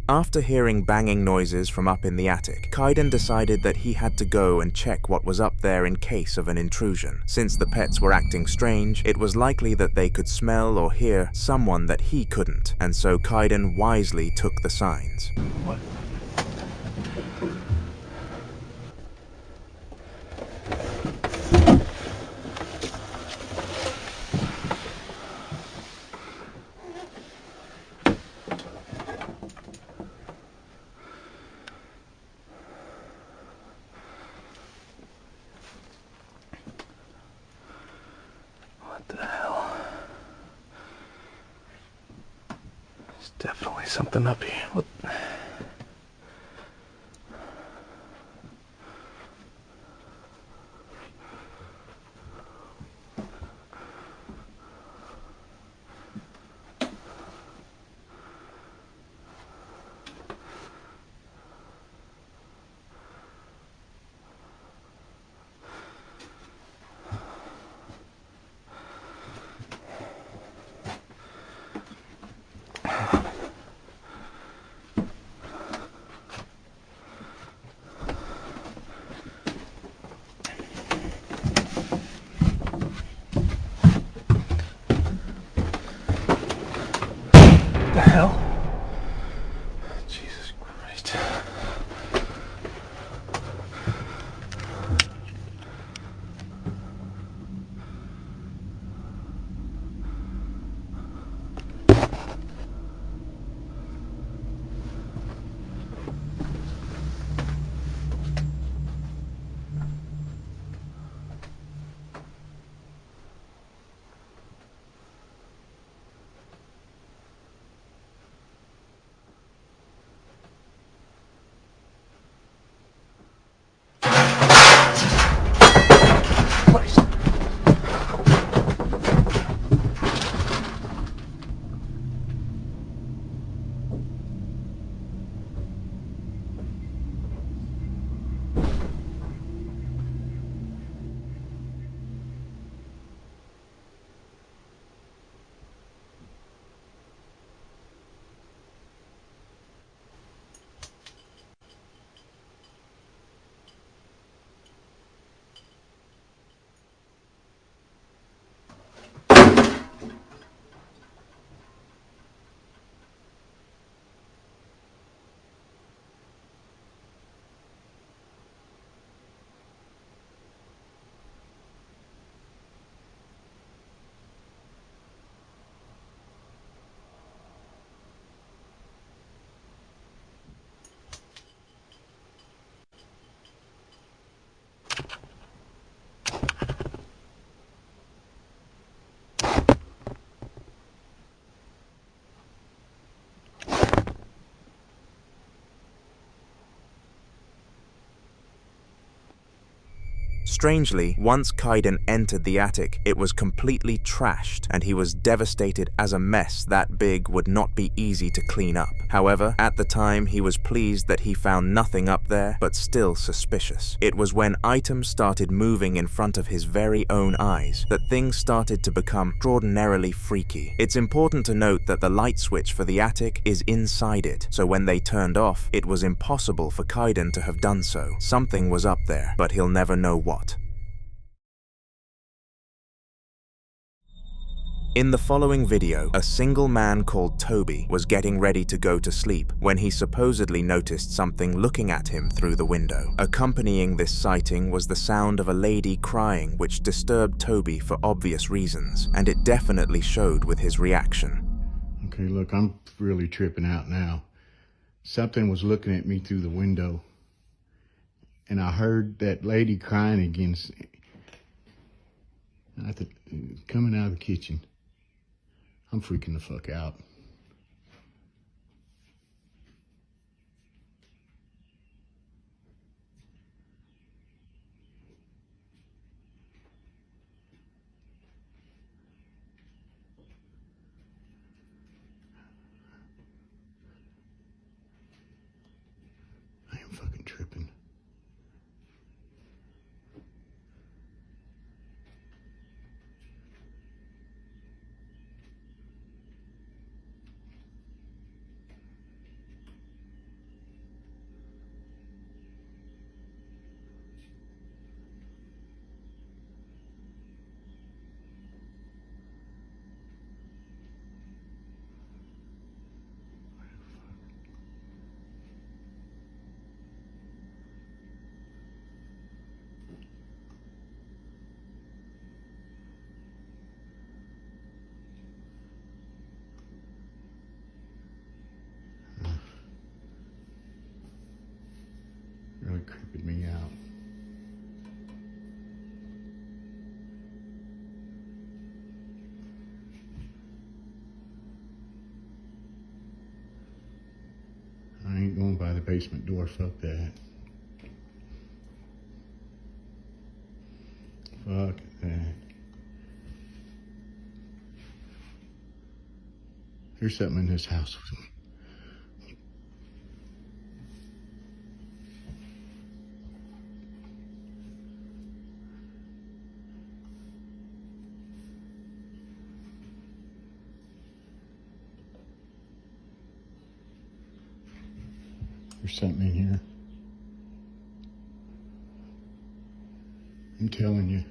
After hearing banging noises from up in the attic, Kaiden decided that he had to go and check what was up there in case of an intrusion. Since the pets were acting strange, it was likely that they could smell or hear someone that he couldn't, and so Kaiden wisely took the signs. What? What the hell? There's definitely something up here. What? The hell? Jesus Christ. Strangely, once Kaiden entered the attic, it was completely trashed, and he was devastated as a mess that big would not be easy to clean up. However, at the time, he was pleased that he found nothing up there, but still suspicious. It was when items started moving in front of his very own eyes that things started to become extraordinarily freaky. It's important to note that the light switch for the attic is inside it, so when they turned off, it was impossible for Kaiden to have done so. Something was up there, but he'll never know what. In the following video, a single man called Toby was getting ready to go to sleep when he supposedly noticed something looking at him through the window. Accompanying this sighting was the sound of a lady crying, which disturbed Toby for obvious reasons, and it definitely showed with his reaction. Okay, look, I'm really tripping out now. Something was looking at me through the window, and I heard that lady crying again. Coming out of the kitchen. I'm freaking the fuck out. basement door. Fuck that. Fuck that. There's something in this house. There's something in here. I'm telling you.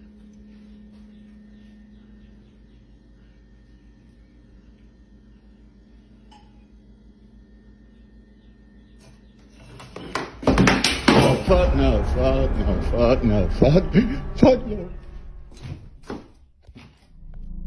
Oh, fuck no, fuck no, fuck no, fuck no.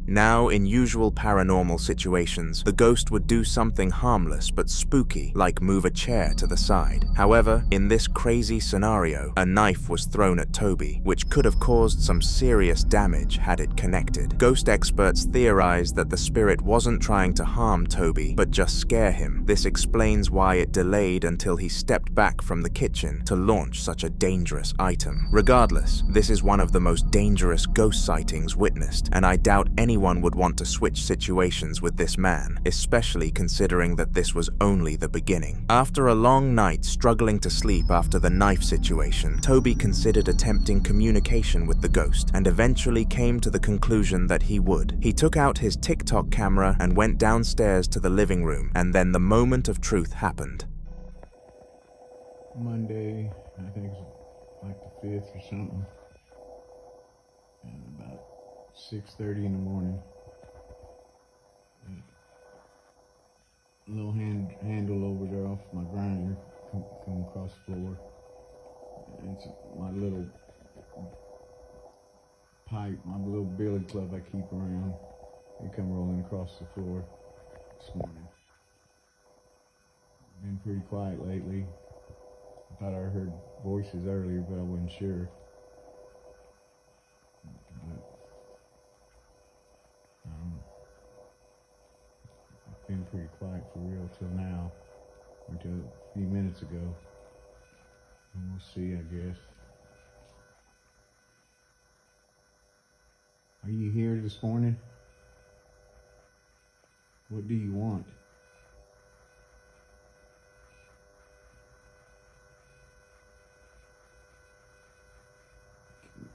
Now, in usual paranormal situations, the ghost would do something harmless but spooky, like move a chair to the side. However, in this crazy scenario, a knife was thrown at Toby, which could have caused some serious damage had it connected. Ghost experts theorized that the spirit wasn't trying to harm Toby, but just scare him. This explains why it delayed until he stepped back from the kitchen to launch such a dangerous item. Regardless, this is one of the most dangerous ghost sightings witnessed, and I doubt anyone would want to switch situations with this man, especially considering that this was only the beginning. After a long night struggling to sleep after the knife situation, Toby considered attempting communication with the ghost and eventually came to the conclusion that he would. He took out his TikTok camera and went downstairs to the living room, and then the moment of truth happened. Monday, I think it's like the 5th or something. And about 6:30 in the morning. A little handle over there off my grinder come across the floor. It's my little pipe, my little billy club I keep around. It come rolling across the floor this morning. Been pretty quiet lately. I thought I heard voices earlier, but I wasn't sure. It's been pretty quiet for real till now, until a few minutes ago. And we'll see, I guess. Are you here this morning? What do you want?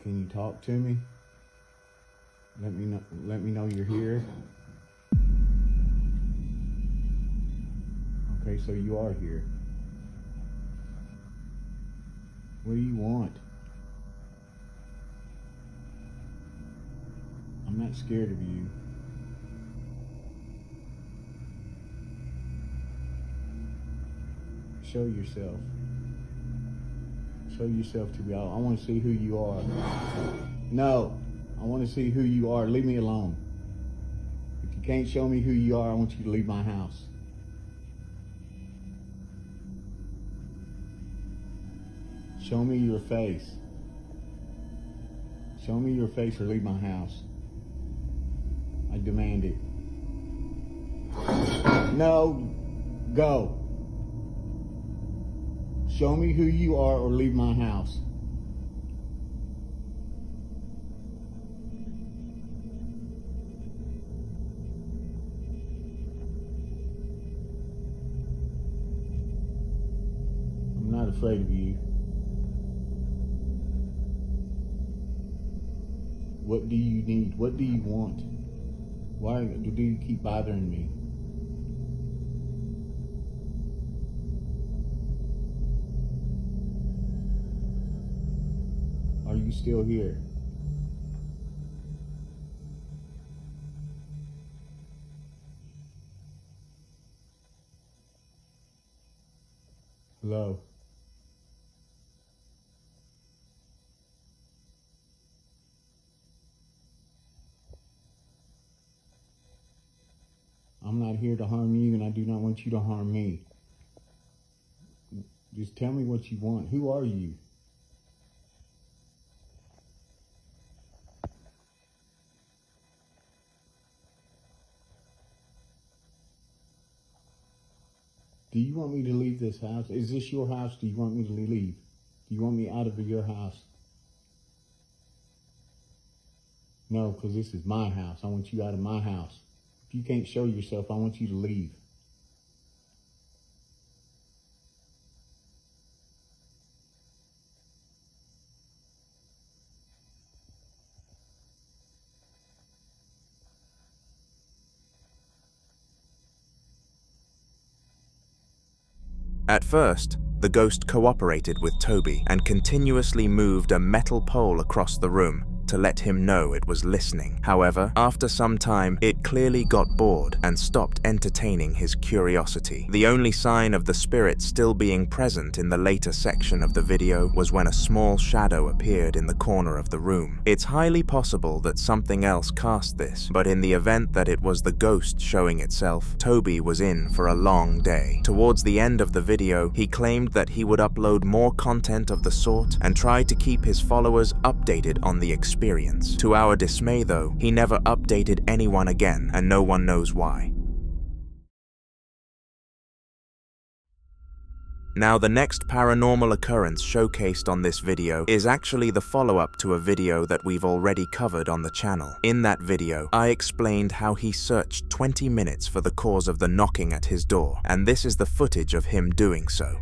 Can you talk to me? Let me know you're here. Okay, so you are here. What do you want? I'm not scared of you. Show yourself. Show yourself to me. I want to see who you are. No, I want to see who you are. Leave me alone. If you can't show me who you are, I want you to leave my house. Show me your face. Show me your face or leave my house. I demand it. No, go. Show me who you are or leave my house. I'm not afraid of you. What do you need? What do you want? Why do you keep bothering me? Are you still here? Hello? I'm not here to harm you, and I do not want you to harm me. Just tell me what you want. Who are you? Do you want me to leave this house? Is this your house? Do you want me to leave? Do you want me out of your house? No, because this is my house. I want you out of my house. If you can't show yourself, I want you to leave. At first, the ghost cooperated with Toby and continuously moved a metal pole across the room to let him know it was listening. However, after some time, it clearly got bored and stopped entertaining his curiosity. The only sign of the spirit still being present in the later section of the video was when a small shadow appeared in the corner of the room. It's highly possible that something else cast this, but in the event that it was the ghost showing itself, Toby was in for a long day. Towards the end of the video, he claimed that he would upload more content of the sort and try to keep his followers updated on the experience. To our dismay though, he never updated anyone again, and no one knows why. Now, the next paranormal occurrence showcased on this video is actually the follow-up to a video that we've already covered on the channel. In that video, I explained how he searched 20 minutes for the cause of the knocking at his door, and this is the footage of him doing so.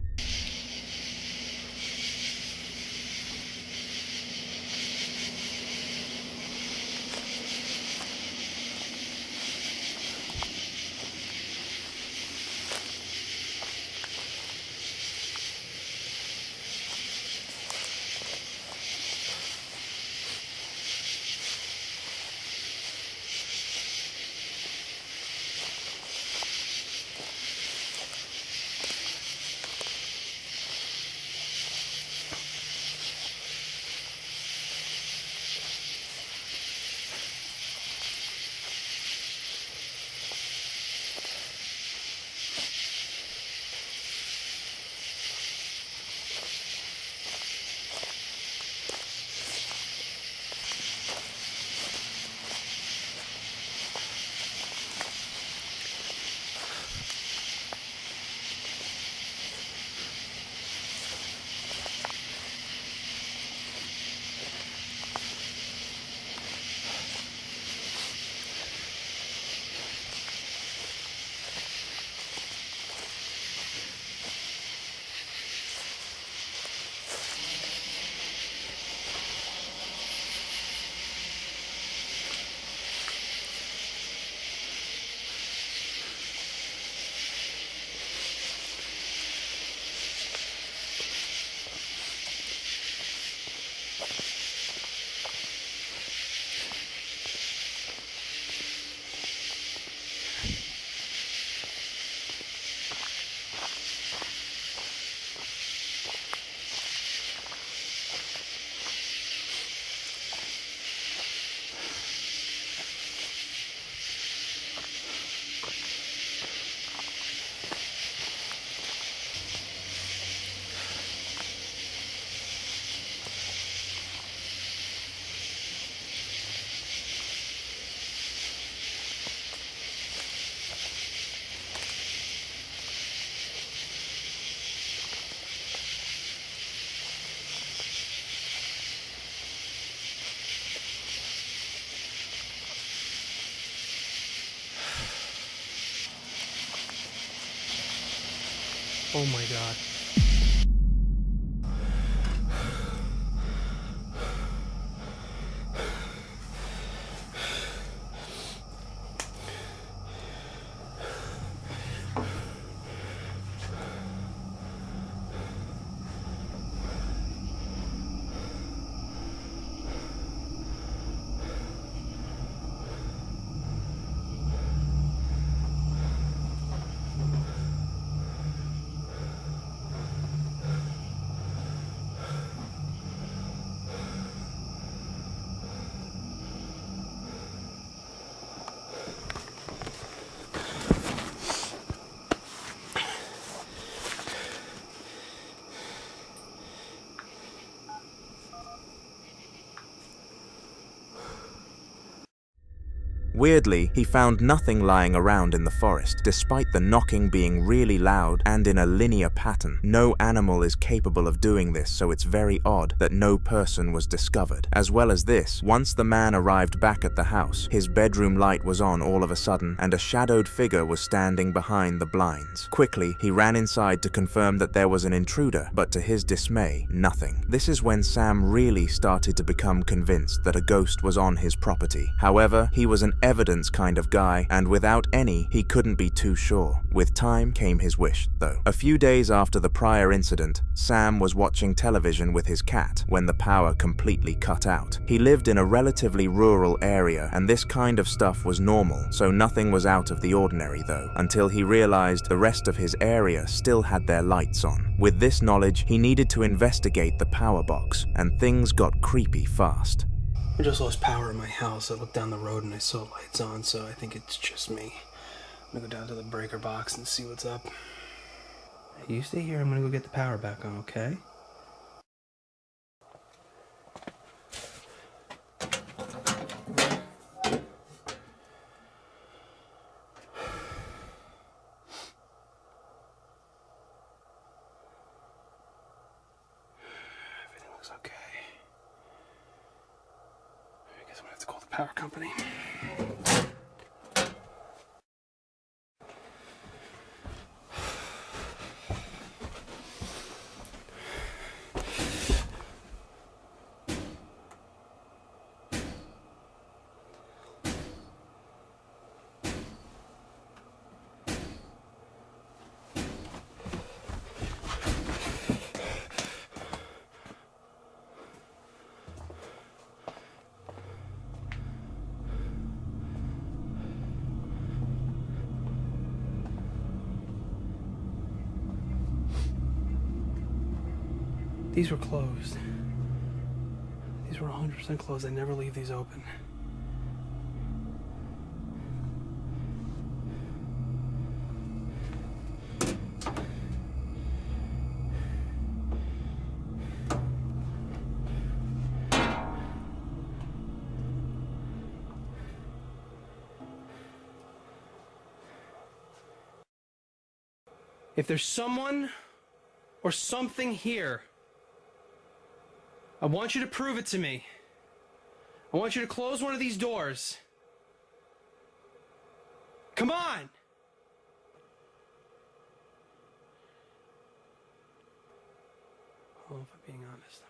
Oh my god. Weirdly, he found nothing lying around in the forest, despite the knocking being really loud and in a linear pattern. No animal is capable of doing this, so it's very odd that no person was discovered. As well as this, once the man arrived back at the house, his bedroom light was on all of a sudden, and a shadowed figure was standing behind the blinds. Quickly, he ran inside to confirm that there was an intruder, but to his dismay, nothing. This is when Sam really started to become convinced that a ghost was on his property. However, he was an evidence kind of guy, and without any, he couldn't be too sure. With time came his wish, though. A few days after the prior incident, Sam was watching television with his cat when the power completely cut out. He lived in a relatively rural area, and this kind of stuff was normal, so nothing was out of the ordinary though, until he realized the rest of his area still had their lights on. With this knowledge, he needed to investigate the power box, and things got creepy fast. I just lost power in my house. I looked down the road and I saw lights on, so I think it's just me. I'm gonna go down to the breaker box and see what's up. Hey, you stay here, I'm gonna go get the power back on, okay? Everything looks okay. I guess I'm gonna have to call the power company. These were closed. These were 100% closed. I never leave these open. If there's someone or something here, I want you to prove it to me. I want you to close one of these doors. Come on! Well, if I'm being honest,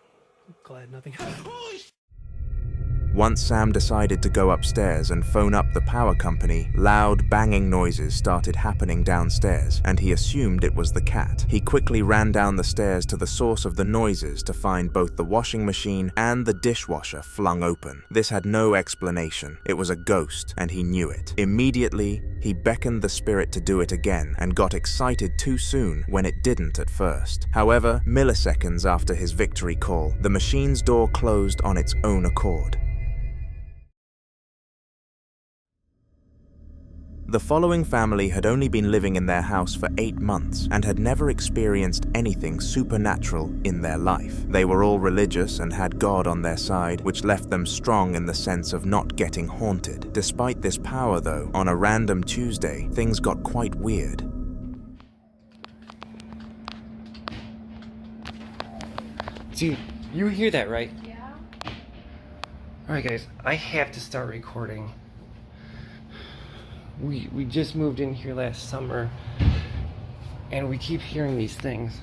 I'm glad nothing happened. Holy sh! Once Sam decided to go upstairs and phone up the power company, loud banging noises started happening downstairs, and he assumed it was the cat. He quickly ran down the stairs to the source of the noises to find both the washing machine and the dishwasher flung open. This had no explanation. It was a ghost, and he knew it. Immediately, he beckoned the spirit to do it again and got excited too soon when it didn't at first. However, milliseconds after his victory call, the machine's door closed on its own accord. The following family had only been living in their house for 8 months and had never experienced anything supernatural in their life. They were all religious and had God on their side, which left them strong in the sense of not getting haunted. Despite this power though, on a random Tuesday, things got quite weird. Dude, you hear that, right? Yeah. Alright guys, I have to start recording. We just moved in here last summer, and we keep hearing these things.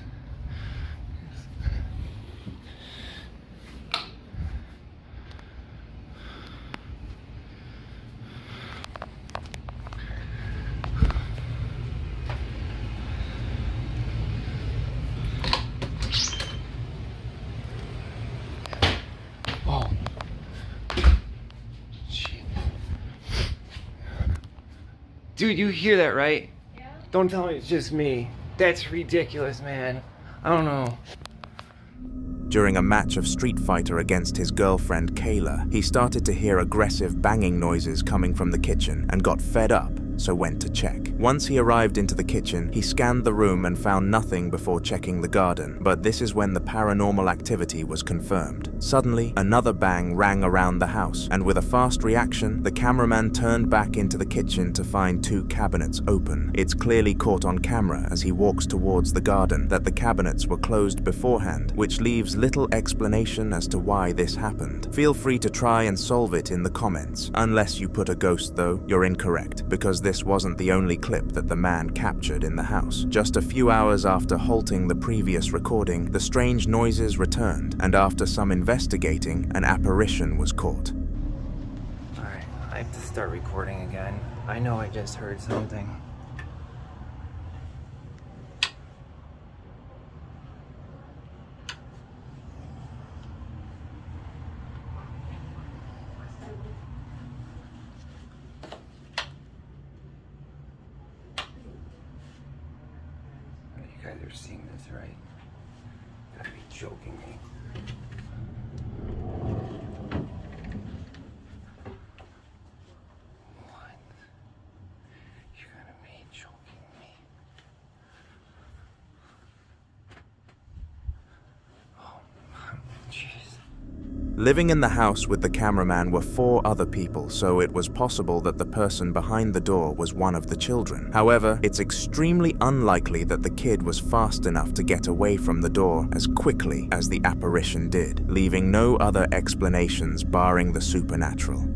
Oh. Dude, you hear that, right? Yeah. Don't tell me it's just me. That's ridiculous, man. I don't know. During a match of Street Fighter against his girlfriend Kayla, he started to hear aggressive banging noises coming from the kitchen and got fed up so went to check. Once he arrived into the kitchen, he scanned the room and found nothing before checking the garden, but this is when the paranormal activity was confirmed. Suddenly, another bang rang around the house, and with a fast reaction, the cameraman turned back into the kitchen to find 2 cabinets open. It's clearly caught on camera as he walks towards the garden that the cabinets were closed beforehand, which leaves little explanation as to why this happened. Feel free to try and solve it in the comments. Unless you put a ghost though, you're incorrect, because this wasn't the only clip that the man captured in the house. Just a few hours after halting the previous recording, the strange noises returned, and after some investigating, an apparition was caught. Alright, I have to start recording again. I know I just heard something. You guys are seeing this, right? Gotta be joking me. What? You gotta be joking me. Oh, jeez. Living in the house with the cameraman were 4 other people, so it was possible that the person behind the door was one of the children. However, it's extremely unlikely that the kid was fast enough to get away from the door as quickly as the apparition did, leaving no other explanations barring the supernatural.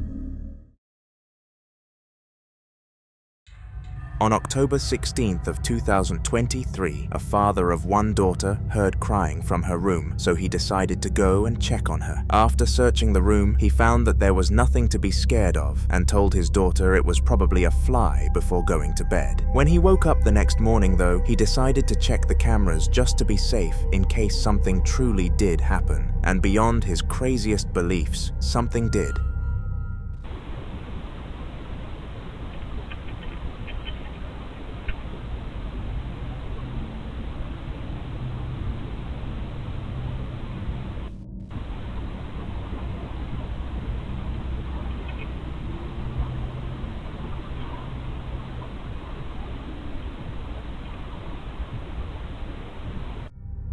On October 16th of 2023, a father of 1 daughter heard crying from her room, so he decided to go and check on her. After searching the room, he found that there was nothing to be scared of and told his daughter it was probably a fly before going to bed. When he woke up the next morning though, he decided to check the cameras just to be safe in case something truly did happen. And beyond his craziest beliefs, something did.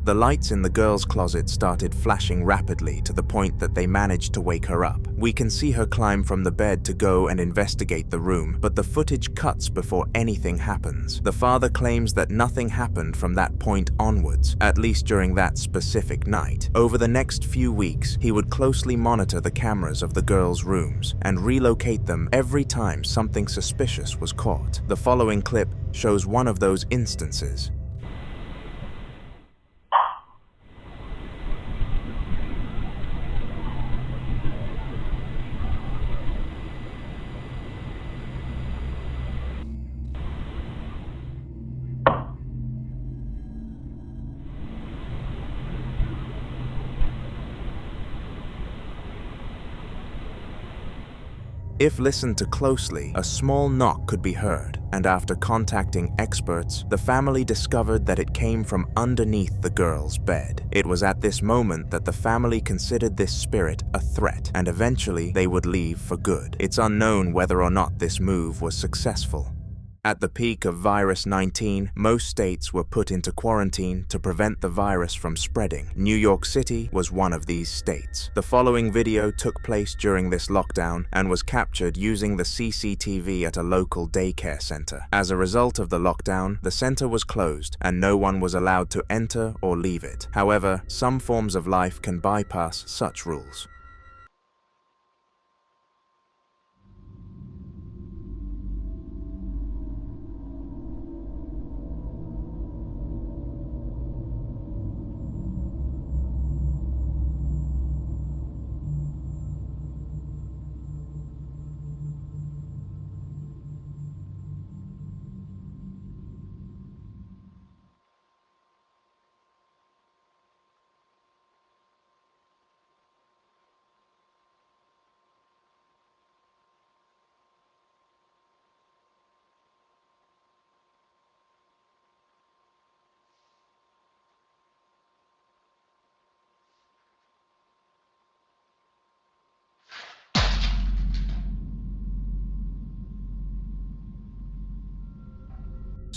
The lights in the girl's closet started flashing rapidly to the point that they managed to wake her up. We can see her climb from the bed to go and investigate the room, but the footage cuts before anything happens. The father claims that nothing happened from that point onwards, at least during that specific night. Over the next few weeks, he would closely monitor the cameras of the girls' rooms and relocate them every time something suspicious was caught. The following clip shows one of those instances. If listened to closely, a small knock could be heard, and after contacting experts, the family discovered that it came from underneath the girl's bed. It was at this moment that the family considered this spirit a threat, and eventually they would leave for good. It's unknown whether or not this move was successful. At the peak of virus 19, most states were put into quarantine to prevent the virus from spreading. New York City was one of these states. The following video took place during this lockdown and was captured using the CCTV at a local daycare center. As a result of the lockdown, the center was closed and no one was allowed to enter or leave it. However, some forms of life can bypass such rules.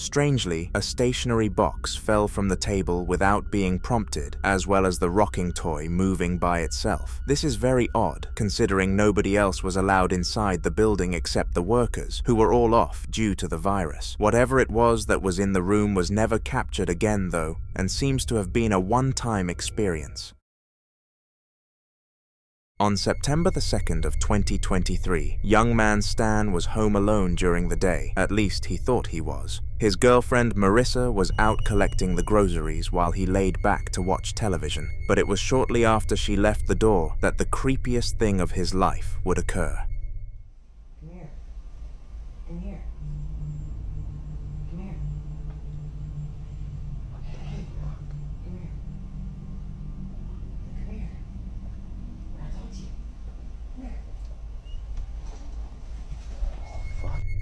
Strangely, a stationary box fell from the table without being prompted, as well as the rocking toy moving by itself. This is very odd, considering nobody else was allowed inside the building except the workers, who were all off due to the virus. Whatever it was that was in the room was never captured again though, and seems to have been a one-time experience. On September the 2nd of 2023, young man Stan was home alone during the day. At least he thought he was. His girlfriend Marissa was out collecting the groceries while he laid back to watch television, but it was shortly after she left the door that the creepiest thing of his life would occur. Come here. Come here. Come here. Come here. Come here. Come here. I told you. Come here.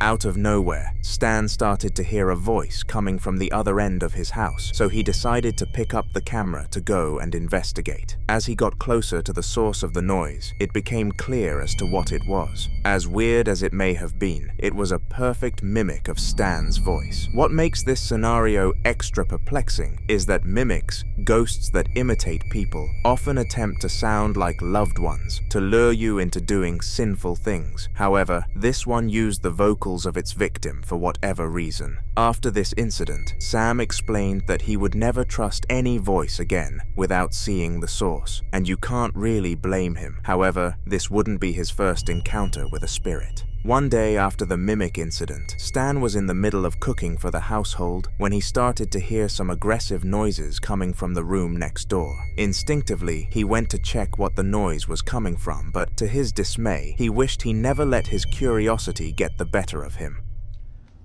Out of nowhere, Stan started to hear a voice coming from the other end of his house, so he decided to pick up the camera to go and investigate. As he got closer to the source of the noise, it became clear as to what it was. As weird as it may have been, it was a perfect mimic of Stan's voice. What makes this scenario extra perplexing is that mimics, ghosts that imitate people, often attempt to sound like loved ones, to lure you into doing sinful things. However, this one used the vocals of its victim for whatever reason. After this incident, Sam explained that he would never trust any voice again without seeing the source, and you can't really blame him. However, this wouldn't be his first encounter with a spirit. One day after the mimic incident, Stan was in the middle of cooking for the household when he started to hear some aggressive noises coming from the room next door. Instinctively, he went to check what the noise was coming from, but to his dismay, he wished he never let his curiosity get the better of him.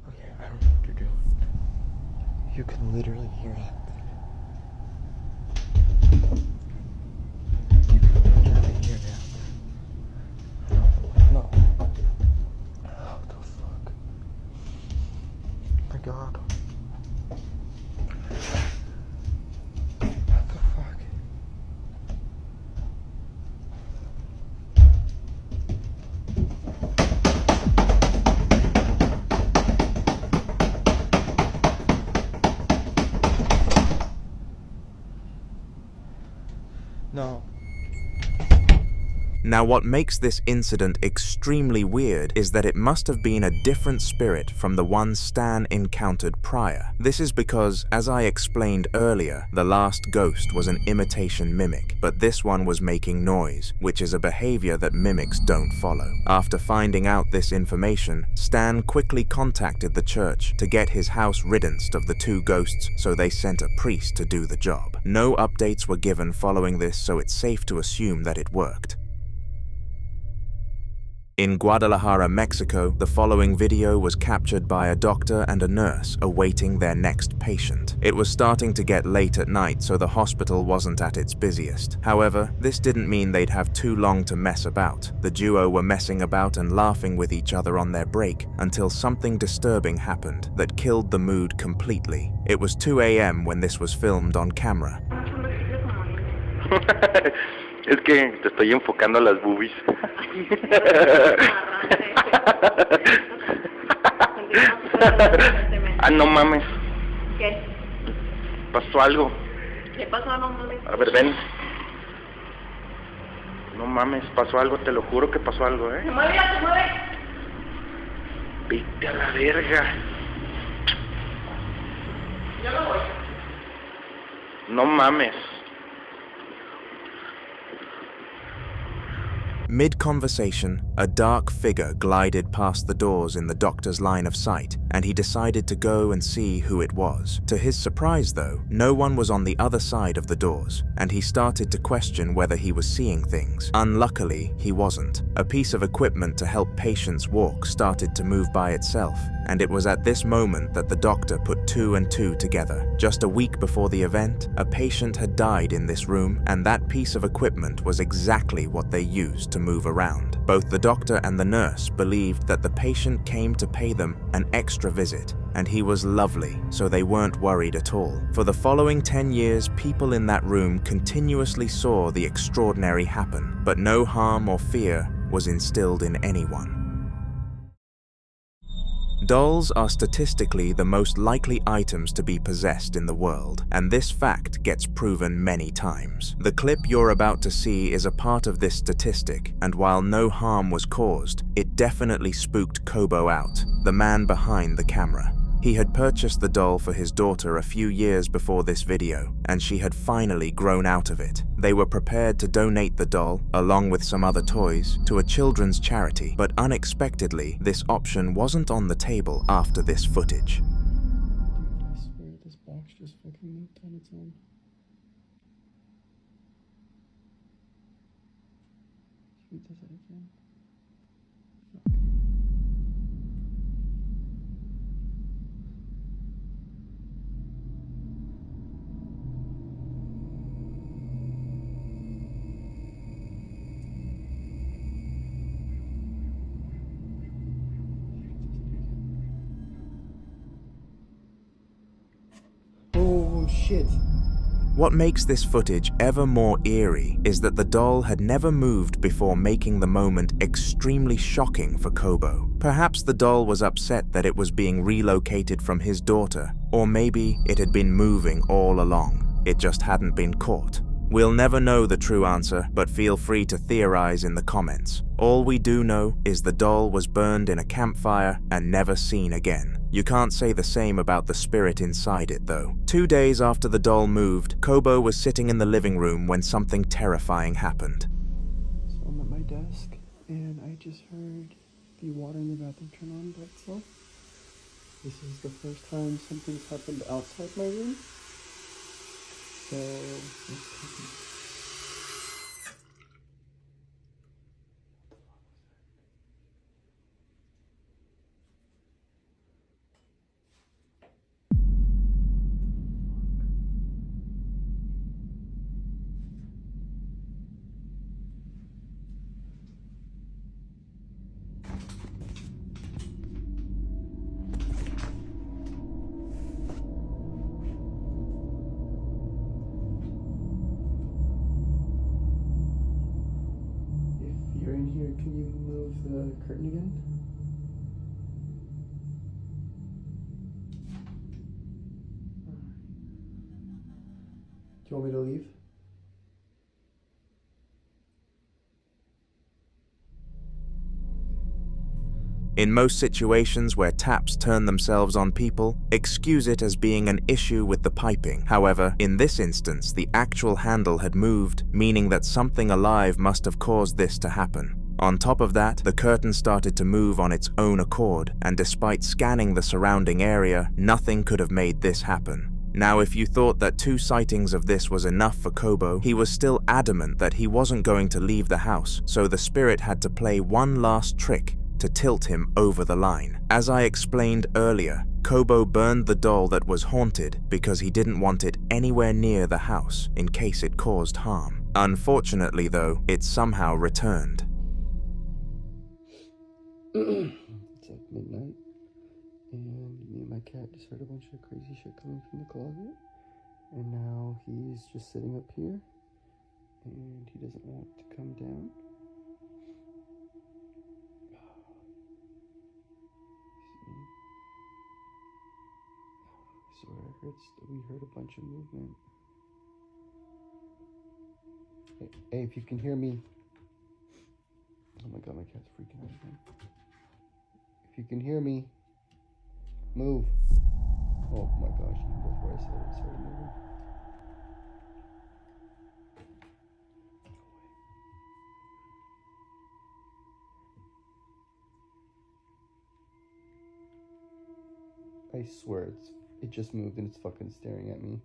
Okay, I don't know what you're doing. You can literally hear that. You can literally hear that. No. What the fuck? My God. What the fuck? No. Now, what makes this incident extremely weird is that it must have been a different spirit from the one Stan encountered prior. This is because, as I explained earlier, the last ghost was an imitation mimic, but this one was making noise, which is a behavior that mimics don't follow. After finding out this information, Stan quickly contacted the church to get his house riddance of the two ghosts, so they sent a priest to do the job. No updates were given following this, so it's safe to assume that it worked. In Guadalajara, Mexico, the following video was captured by a doctor and a nurse awaiting their next patient. It was starting to get late at night, so the hospital wasn't at its busiest. However, this didn't mean they'd have too long to mess about. The duo were messing about and laughing with each other on their break until something disturbing happened that killed the mood completely. It was 2 a.m. when this was filmed on camera. Es que te estoy enfocando las boobies. Ah, no mames. ¿Qué? Pasó algo. ¿Qué pasó? No mames. A ver, ven. No mames, pasó algo, te lo juro que pasó algo, Se mueve, se mueve. Vete a la verga. Yo no voy. No mames. Mid-conversation, a dark figure glided past the doors in the doctor's line of sight, and he decided to go and see who it was. To his surprise, though, no one was on the other side of the doors, and he started to question whether he was seeing things. Unluckily, he wasn't. A piece of equipment to help patients walk started to move by itself, and it was at this moment that the doctor put 2 and 2 together. Just a week before the event, a patient had died in this room, and that piece of equipment was exactly what they used to move around. Both the doctor and the nurse believed that the patient came to pay them an extra visit, and he was lovely, so they weren't worried at all. For the following 10 years, people in that room continuously saw the extraordinary happen, but no harm or fear was instilled in anyone. Dolls are statistically the most likely items to be possessed in the world, and this fact gets proven many times. The clip you're about to see is a part of this statistic, and while no harm was caused, it definitely spooked Kobo out, the man behind the camera. He had purchased the doll for his daughter a few years before this video, and she had finally grown out of it. They were prepared to donate the doll, along with some other toys, to a children's charity, but unexpectedly, this option wasn't on the table after this footage. I swear this box just fucking moved on its own. Should we do that again? Oh shit. What makes this footage ever more eerie is that the doll had never moved before, making the moment extremely shocking for Kobo. Perhaps the doll was upset that it was being relocated from his daughter, or maybe it had been moving all along. It just hadn't been caught. We'll never know the true answer, but feel free to theorize in the comments. All we do know is the doll was burned in a campfire and never seen again. You can't say the same about the spirit inside it, though. 2 days after the doll moved, Kobo was sitting in the living room when something terrifying happened. So I'm at my desk, and I just heard the water in the bathroom turn on by itself. This is the first time something's happened outside my room. So, if you're in here, can you move the curtain again? Do you want me to leave? In most situations where taps turn themselves on people, excuse it as being an issue with the piping. However, in this instance, the actual handle had moved, meaning that something alive must have caused this to happen. On top of that, the curtain started to move on its own accord, and despite scanning the surrounding area, nothing could have made this happen. Now, if you thought that 2 sightings of this was enough for Kobo, he was still adamant that he wasn't going to leave the house, so the spirit had to play one last trick to tilt him over the line. As I explained earlier, Kobo burned the doll that was haunted because he didn't want it anywhere near the house in case it caused harm. Unfortunately, though, it somehow returned. It's like midnight, and me and my cat just heard a bunch of crazy shit coming from the closet, and now he's just sitting up here, and he doesn't want to come down. I swear we heard a bunch of movement. Hey, if you can hear me. Oh my god, my cat's freaking out again. If you can hear me, move. Oh my gosh, before I said it started moving. I swear it just moved and it's fucking staring at me.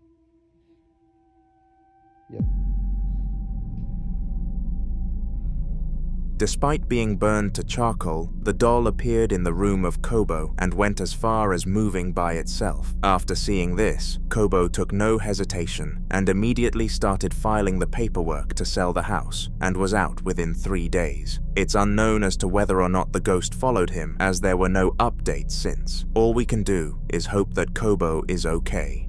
Yep. Despite being burned to charcoal, the doll appeared in the room of Kobo and went as far as moving by itself. After seeing this, Kobo took no hesitation and immediately started filing the paperwork to sell the house and was out within 3 days. It's unknown as to whether or not the ghost followed him, as there were no updates since. All we can do is hope that Kobo is okay.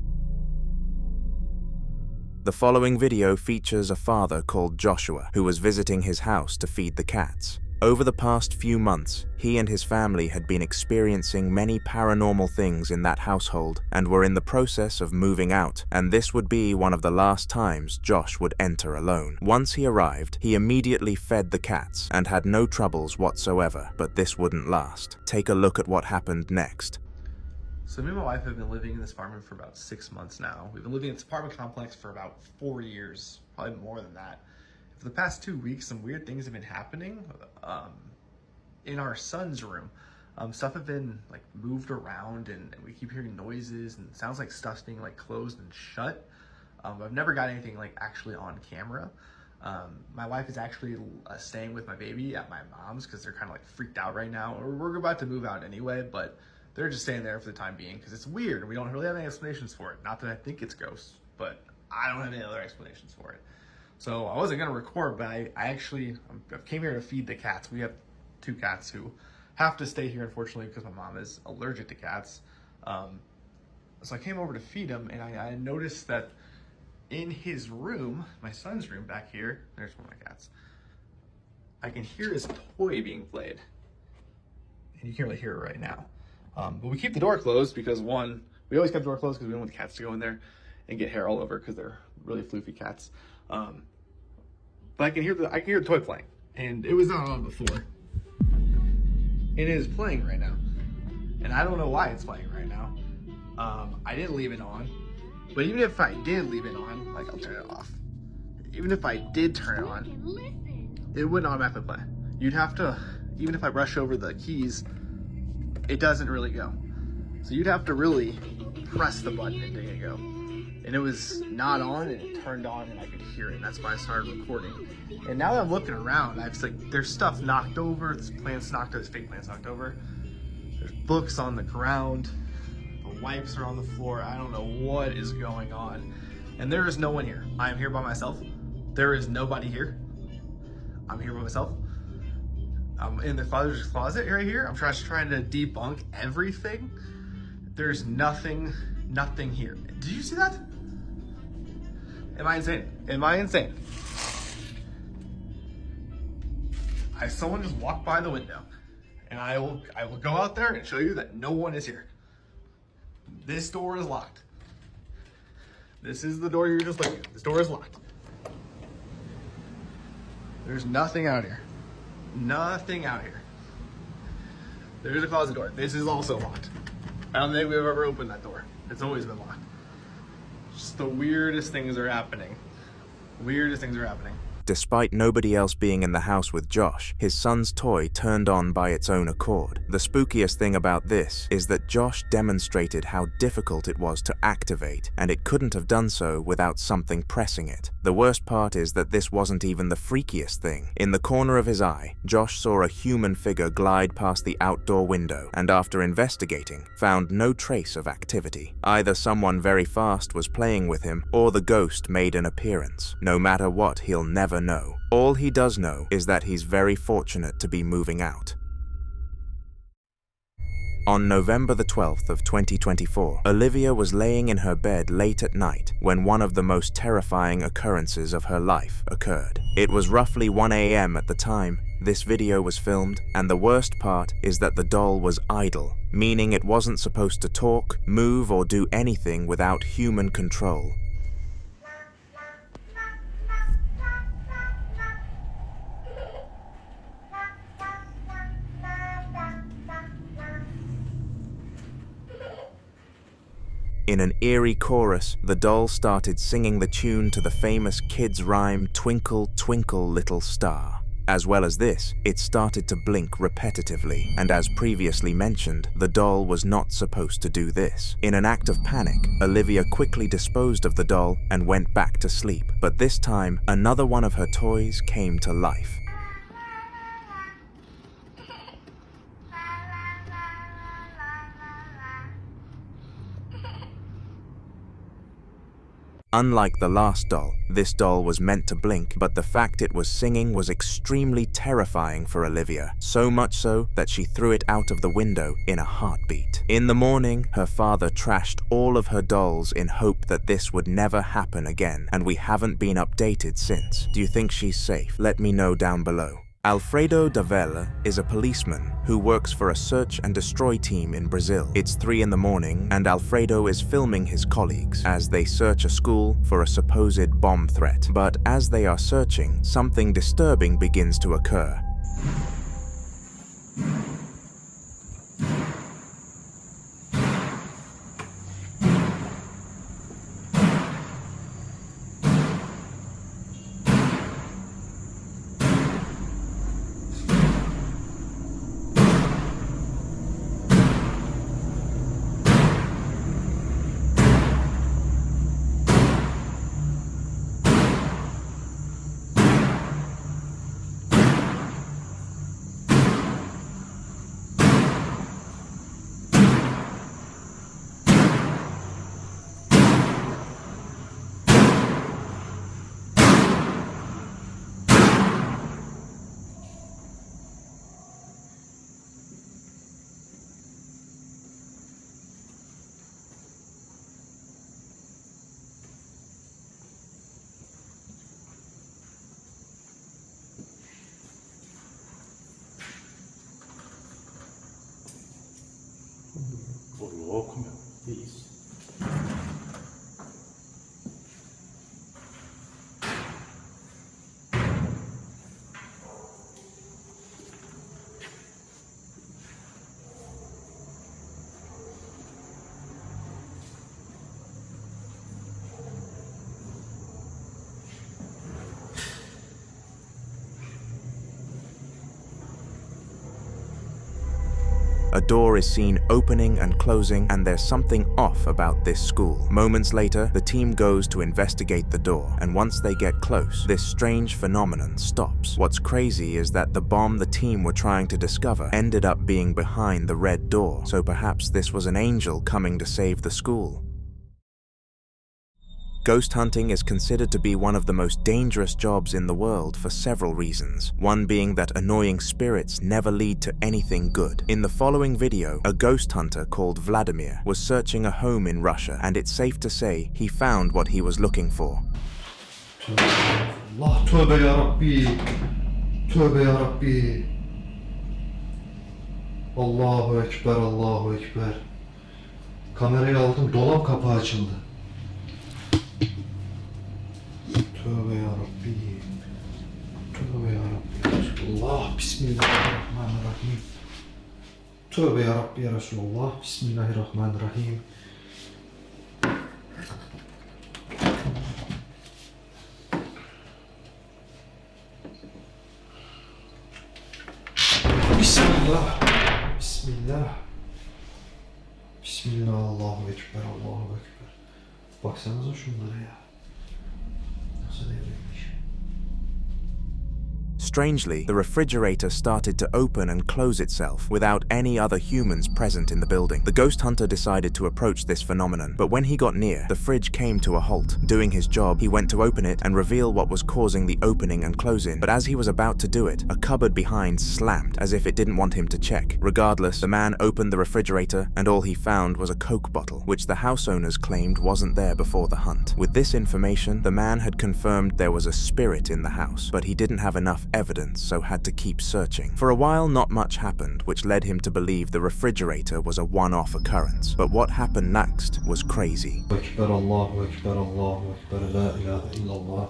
The following video features a father called Joshua who was visiting his house to feed the cats. Over the past few months, he and his family had been experiencing many paranormal things in that household and were in the process of moving out, and this would be one of the last times Josh would enter alone. Once he arrived, he immediately fed the cats and had no troubles whatsoever, but this wouldn't last. Take a look at what happened next. So me and my wife have been living in this apartment for about 6 months now. We've been living in this apartment complex for about 4 years, probably more than that. For the past 2 weeks, some weird things have been happening in our son's room. Stuff have been like moved around, and we keep hearing noises, and it sounds like stuff's being like closed and shut. I've never got anything like actually on camera. My wife is actually staying with my baby at my mom's because they're kind of like freaked out right now. We're about to move out anyway, but they're just staying there for the time being because it's weird and we don't really have any explanations for it. Not that I think it's ghosts, but I don't have any other explanations for it. So I wasn't gonna record, but I came here to feed the cats. We have 2 cats who have to stay here, unfortunately, because my mom is allergic to cats. So I came over to feed them, and I noticed that in his room, my son's room back here, there's one of my cats, I can hear his toy being played. And you can't really hear it right now. But we keep the door closed because, one, we always kept the door closed because we don't want the cats to go in there and get hair all over because they're really floofy cats. But I can hear the toy playing, and it was not on before. It is playing right now, and I don't know why it's playing right now. I didn't leave it on, but even if I did leave it on, like, I'll turn it off. Even if I did turn it on, it wouldn't automatically play. You'd have to, even if I brush over the keys, it doesn't really go. So you'd have to really press the button and make it go. And it was not on, and it turned on, and I could hear it, and that's why I started recording. And now that I'm looking around, there's stuff knocked over, there's plants knocked over, there's fake plants knocked over, there's books on the ground, the wipes are on the floor, I don't know what is going on. And there is no one here. I am here by myself. There is nobody here. I'm here by myself. I'm in the father's closet right here. I'm just trying to debunk everything. There's nothing here. Did you see that? Am I insane? Am I insane? Someone just walked by the window, and I will go out there and show you that no one is here. This door is locked. This is the door you're just looking at. This door is locked. There's nothing out here. Nothing out here. There's a closet door. This is also locked. I don't think we've ever opened that door. It's always been locked. Just the weirdest things are happening. Weirdest things are happening. Despite nobody else being in the house with Josh, his son's toy turned on by its own accord. The spookiest thing about this is that Josh demonstrated how difficult it was to activate, and it couldn't have done so without something pressing it. The worst part is that this wasn't even the freakiest thing. In the corner of his eye, Josh saw a human figure glide past the outdoor window, and after investigating, found no trace of activity. Either someone very fast was playing with him, or the ghost made an appearance. No matter what, he'll never know. All he does know is that he's very fortunate to be moving out. On November the 12th of 2024, Olivia was laying in her bed late at night when one of the most terrifying occurrences of her life occurred. It was roughly 1 a.m. at the time this video was filmed, and the worst part is that the doll was idle, meaning it wasn't supposed to talk, move, or do anything without human control. In an eerie chorus, the doll started singing the tune to the famous kids' rhyme "Twinkle, Twinkle, Little Star." As well as this, it started to blink repetitively, and as previously mentioned, the doll was not supposed to do this. In an act of panic, Olivia quickly disposed of the doll and went back to sleep, but this time, another one of her toys came to life. Unlike the last doll, this doll was meant to blink, but the fact it was singing was extremely terrifying for Olivia, so much so that she threw it out of the window in a heartbeat. In the morning, her father trashed all of her dolls in hope that this would never happen again, and we haven't been updated since. Do you think she's safe? Let me know down below. Alfredo Davella is a policeman who works for a search and destroy team in Brazil. It's 3 in the morning and Alfredo is filming his colleagues as they search a school for a supposed bomb threat. But as they are searching, something disturbing begins to occur. A door is seen opening and closing, and there's something off about this school. Moments later, the team goes to investigate the door, and once they get close, this strange phenomenon stops. What's crazy is that the bomb the team were trying to discover ended up being behind the red door, so perhaps this was an angel coming to save the school. Ghost hunting is considered to be one of the most dangerous jobs in the world for several reasons. One being that annoying spirits never lead to anything good. In the following video, a ghost hunter called Vladimir was searching a home in Russia, and it's safe to say he found what he was looking for. Allah, tövbe yarabbi. Tövbe yarabbi. Allahu Ekber, Allahu Ekber. Kamerayı aldım, dolap kapağı açıldı. Tövbe yarabbi. Tövbe yarabbi ya Resulallah. Bismillahirrahmanirrahim. Tövbe yarabbi ya Resulallah. Bismillahirrahmanirrahim. Bismillah. Bismillah. Bismillah. Allahu Ekber. Allahu Ekber. Baksanıza şunlara ya. Strangely, the refrigerator started to open and close itself without any other humans present in the building. The ghost hunter decided to approach this phenomenon, but when he got near, the fridge came to a halt. Doing his job, he went to open it and reveal what was causing the opening and closing, but as he was about to do it, a cupboard behind slammed, as if it didn't want him to check. Regardless, the man opened the refrigerator, and all he found was a Coke bottle, which the house owners claimed wasn't there before the hunt. With this information, the man had confirmed there was a spirit in the house, but he didn't have enough evidence, so had to keep searching. For a while, not much happened, which led him to believe the refrigerator was a one-off occurrence. But what happened next was crazy. Ekber, Allahu Ekber, Allahu Ekber, La ilahe illallah.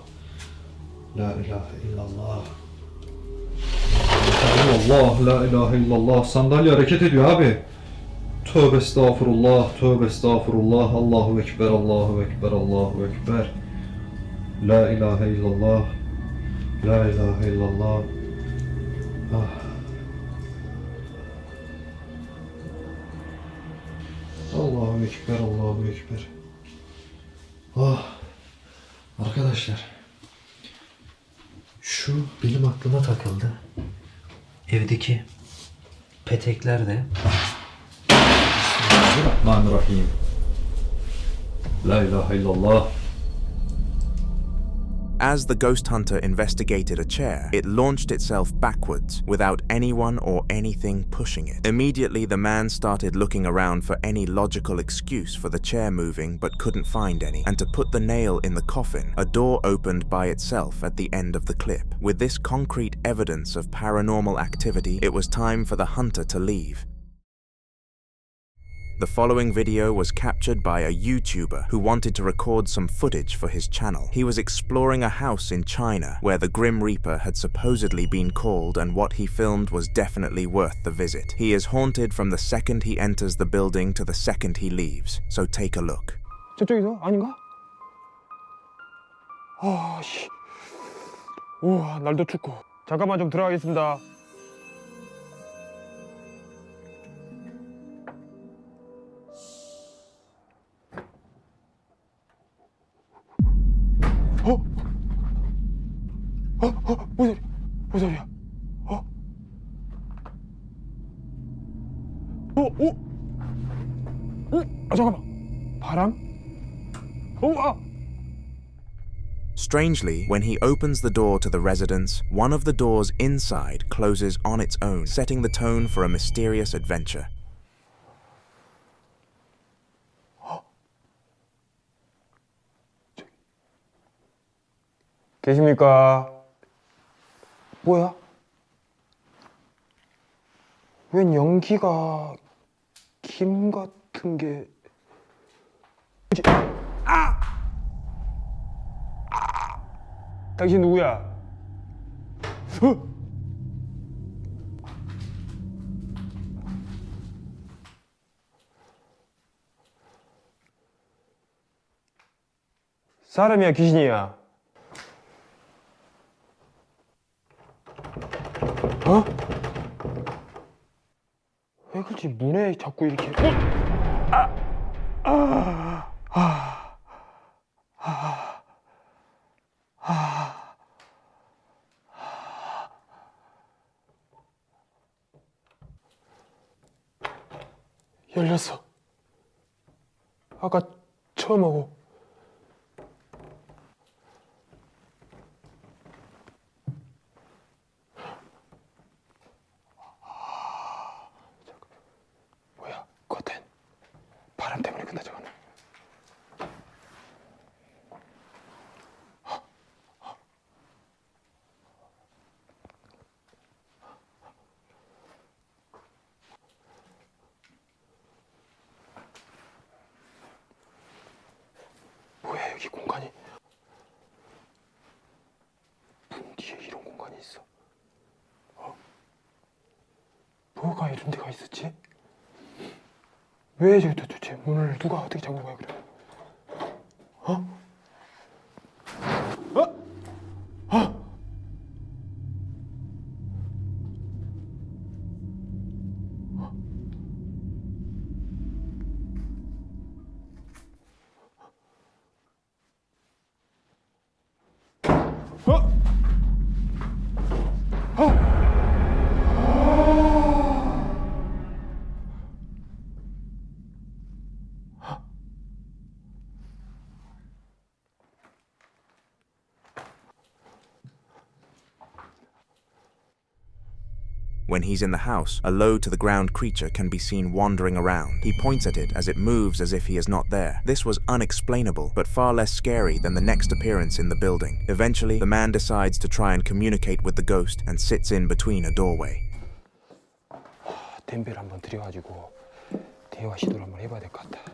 La ilahe illallah. Allah, la ilahe illallah. Sandalye hareket ediyor abi. Tövbe estağfurullah, tövbe estağfurullah. Allahu Ekber, Allahu Ekber, Allahu Ekber. La ilahe illallah. La ilahe illallah. Ah. Allahu Ekber, Allahu Ekber. Ah. Arkadaşlar. Şu benim aklıma takıldı. Evdeki petekler de. Bismillahirrahmanirrahim. La ilahe illallah. As the ghost hunter investigated a chair, it launched itself backwards without anyone or anything pushing it. Immediately, the man started looking around for any logical excuse for the chair moving but couldn't find any. And to put the nail in the coffin, a door opened by itself at the end of the clip. With this concrete evidence of paranormal activity, it was time for the hunter to leave. The following video was captured by a YouTuber who wanted to record some footage for his channel. He was exploring a house in China where the Grim Reaper had supposedly been called, and what he filmed was definitely worth the visit. He is haunted from the second he enters the building to the second he leaves, so take a look. 저쪽에서? 아닌가? 씨. 우와, 날도 춥고. 잠깐만 좀 들어가겠습니다. 뭔 소리야? 잠깐만. 바람? Strangely, when he opens the door to the residence, one of the doors inside closes on its own, setting the tone for a mysterious adventure. 계십니까? 뭐야? 웬 연기가 김 같은 게... 당신 누구야? 사람이야, 귀신이야? 왜 그러지? 문에 자꾸 이렇게... 열렸어. 아까 처음 하고. 뭐야? 커튼. 바람 때문에 끝나지 않아. 뭐야, 여기 공간이. 문 뒤에 이런 공간이 있어. 뭐가 이런 데가 있었지? 왜 저기 도대체 문을 누가 어떻게 잠근 거야, 그래? When he's in the house, a low-to-the-ground creature can be seen wandering around. He points at it as it moves as if he is not there. This was unexplainable, but far less scary than the next appearance in the building. Eventually, the man decides to try and communicate with the ghost and sits in between a doorway. 댐벨 한번 들여가지고 대화 시도를 한번 해봐야 될 것 같다.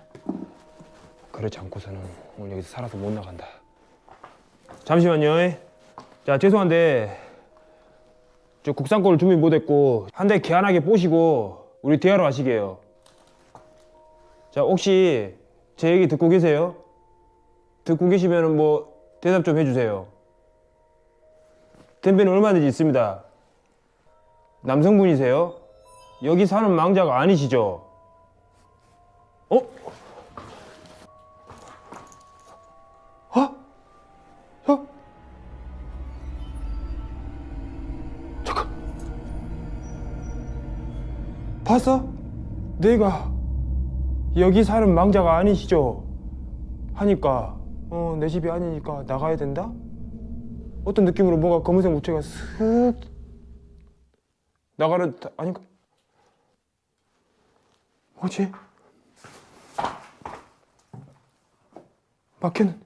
그렇지 않고서는 오늘 여기서 살아서 못 나간다. 잠시만요. 자, 죄송한데 저 국산권을 준비 못했고 한 대 개안하게 뽀시고 우리 대화로 하시게요. 자, 혹시 제 얘기 듣고 계세요? 듣고 계시면 뭐 대답 좀 해주세요. 댐벨은 얼마든지 있습니다. 남성분이세요? 여기 사는 망자가 아니시죠? 잠깐. 봤어? 내가 여기 사는 망자가 아니시죠? 하니까 내 집이 아니니까 나가야 된다? 어떤 느낌으로 뭔가 검은색 물체가 슥 나가는 아닌가? 뭐지? 막혔는.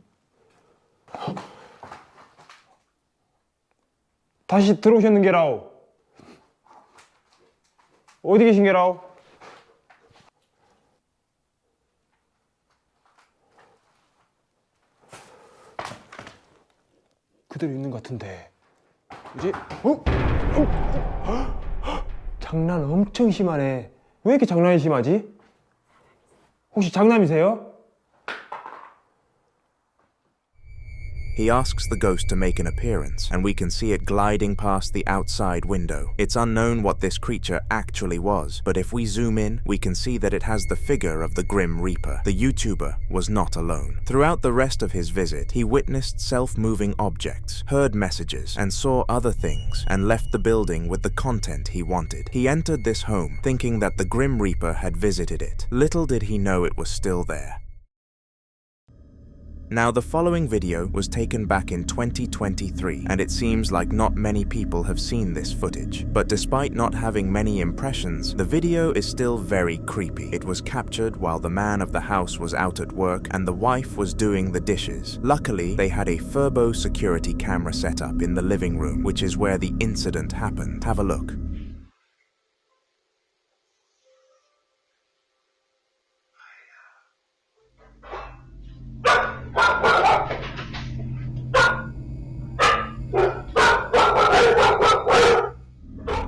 다시 들어오셨는 게라오. 어디 계신 게라오? 그대로 있는 것 같은데. 뭐지? 장난 엄청 심하네. 왜 이렇게 장난이 심하지? 혹시 장남이세요? He asks the ghost to make an appearance, and we can see it gliding past the outside window. It's unknown what this creature actually was, but if we zoom in, we can see that it has the figure of the Grim Reaper. The YouTuber was not alone. Throughout the rest of his visit, he witnessed self-moving objects, heard messages, and saw other things, and left the building with the content he wanted. He entered this home, thinking that the Grim Reaper had visited it. Little did he know it was still there. Now, the following video was taken back in 2023, and it seems like not many people have seen this footage. But despite not having many impressions, the video is still very creepy. It was captured while the man of the house was out at work and the wife was doing the dishes. Luckily, they had a Furbo security camera set up in the living room, which is where the incident happened. Have a look.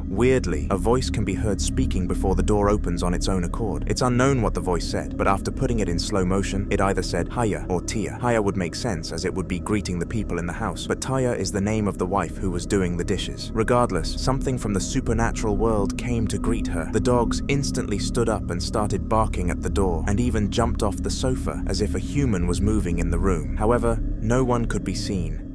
Weirdly, a voice can be heard speaking before the door opens on its own accord. It's unknown what the voice said, but after putting it in slow motion, it either said Hiya or Tia. Hiya would make sense as it would be greeting the people in the house, but Tia is the name of the wife who was doing the dishes. Regardless, something from the supernatural world came to greet her. The dogs instantly stood up and started barking at the door, and even jumped off the sofa as if a human was moving in the room. However, no one could be seen.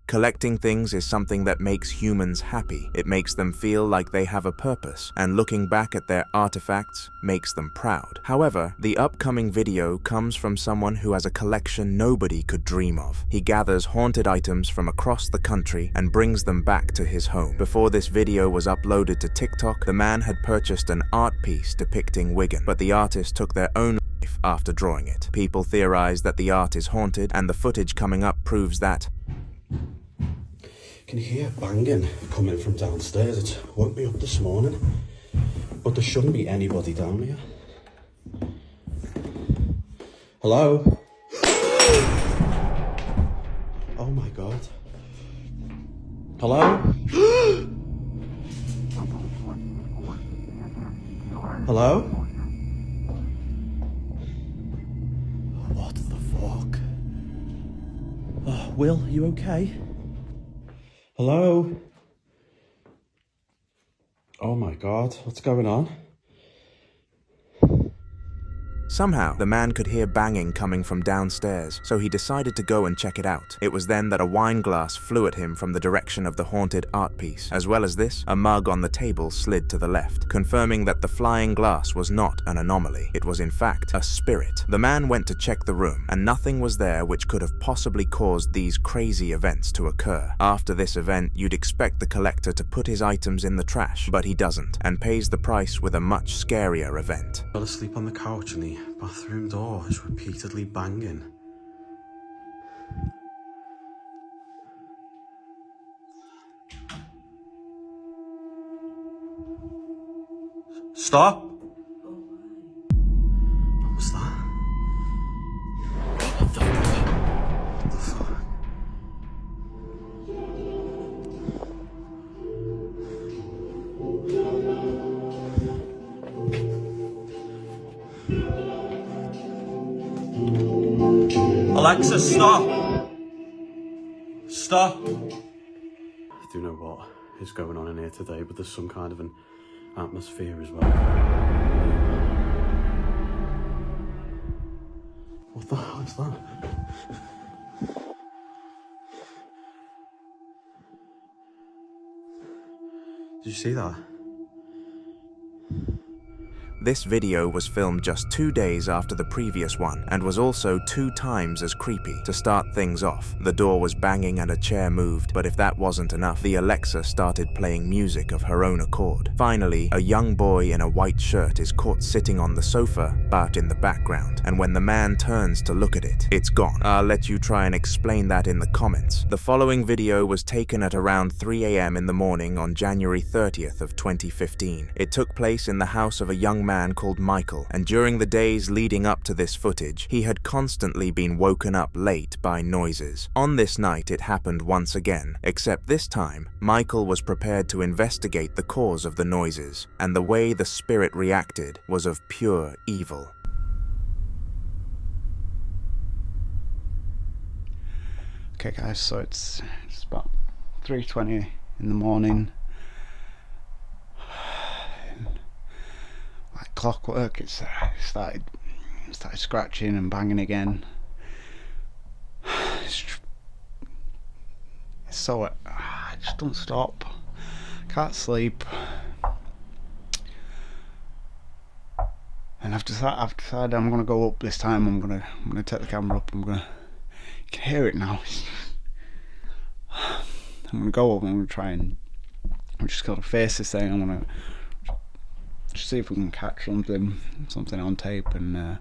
Collecting things is something that makes humans happy. It makes them feel like they have a purpose, and looking back at their artifacts makes them proud. However, the upcoming video comes from someone who has a collection nobody could dream of. He gathers haunted items from across the country and brings them back to his home. Before this video was uploaded to TikTok, the man had purchased an art piece depicting Wigan, but the artist took their own life after drawing it. People theorize that the art is haunted, and the footage coming up proves that. Can hear banging coming from downstairs. It woke me up this morning, but there shouldn't be anybody down here. Hello? Oh my god. Hello? Hello? What the fuck? Oh, Will, you okay? Hello? Oh my god, what's going on? Somehow, the man could hear banging coming from downstairs, so he decided to go and check it out. It was then that a wine glass flew at him from the direction of the haunted art piece. As well as this, a mug on the table slid to the left, confirming that the flying glass was not an anomaly. It was in fact a spirit. The man went to check the room, and nothing was there which could have possibly caused these crazy events to occur. After this event, you'd expect the collector to put his items in the trash, but he doesn't, and pays the price with a much scarier event. I fell asleep on the couch and the bathroom door is repeatedly banging. Stop! What was that? What the fuck? What the fuck? Alexa, stop! Stop! I do know what is going on in here today, but there's some kind of an atmosphere as well. What the hell is that? Did you see that? This video was filmed just 2 days after the previous one and was also 2 times as creepy. To start things off, the door was banging and a chair moved, but if that wasn't enough, the Alexa started playing music of her own accord. Finally, a young boy in a white shirt is caught sitting on the sofa, but in the background, and when the man turns to look at it, it's gone. I'll let you try and explain that in the comments. The following video was taken at around 3 a.m. in the morning on January 30th of 2015. It took place in the house of a young man called Michael, and during the days leading up to this footage, he had constantly been woken up late by noises. On this night, it happened once again, except this time, Michael was prepared to investigate the cause of the noises, and the way the spirit reacted was of pure evil. Okay guys, so it's about 3:20 in the morning. Like clockwork, it started scratching and banging again. So it just don't stop. Can't sleep. And I've decided I'm gonna go up this time. I'm gonna take the camera up. You can hear it now. I'm gonna go up. I'm gonna try and I'm just gonna face this thing. I'm gonna just see if we can catch something on tape, and I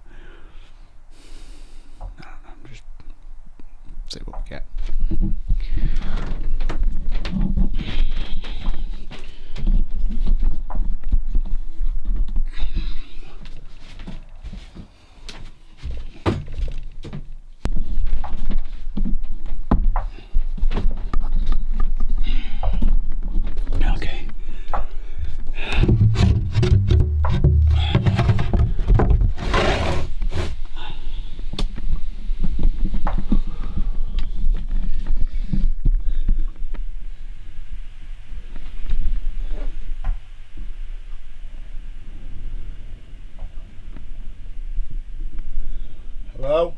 don't know, just see what we get. Hello?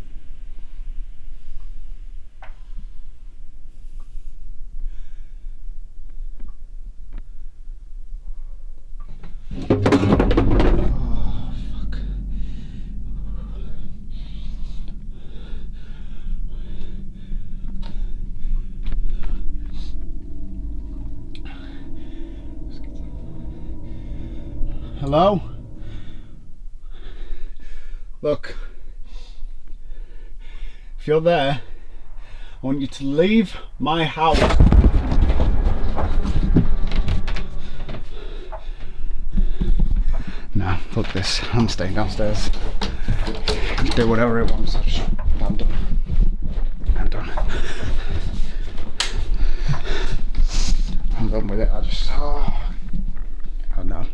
Hello? Look. If you're there, I want you to leave my house. Nah, fuck this. I'm staying downstairs. Do whatever it wants. I'm done. I'm done. I'm done with it. Oh no.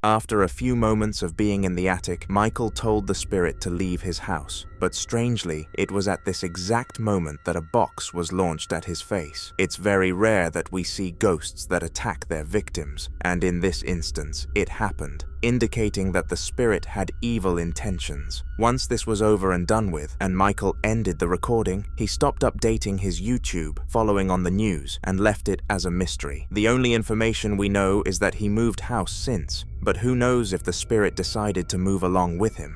After a few moments of being in the attic, Michael told the spirit to leave his house. But strangely, it was at this exact moment that a box was launched at his face. It's very rare that we see ghosts that attack their victims, and in this instance, it happened, indicating that the spirit had evil intentions. Once this was over and done with, and Michael ended the recording, he stopped updating his YouTube, following on the news, and left it as a mystery. The only information we know is that he moved house since, but who knows if the spirit decided to move along with him.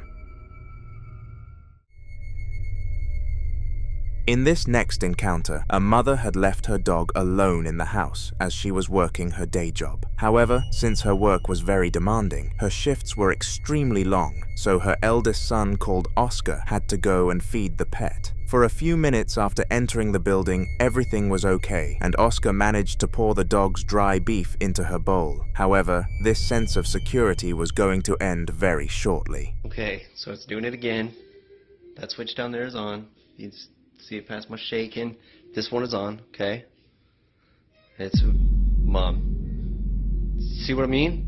In this next encounter, a mother had left her dog alone in the house as she was working her day job. However, since her work was very demanding, her shifts were extremely long, so her eldest son, called Oscar, had to go and feed the pet. For a few minutes after entering the building, everything was okay, and Oscar managed to pour the dog's dry beef into her bowl. However, this sense of security was going to end very shortly. Okay, so it's doing it again. That switch down there is on. You can see it past my shaking. This one is on, okay? It's Mom. See what I mean?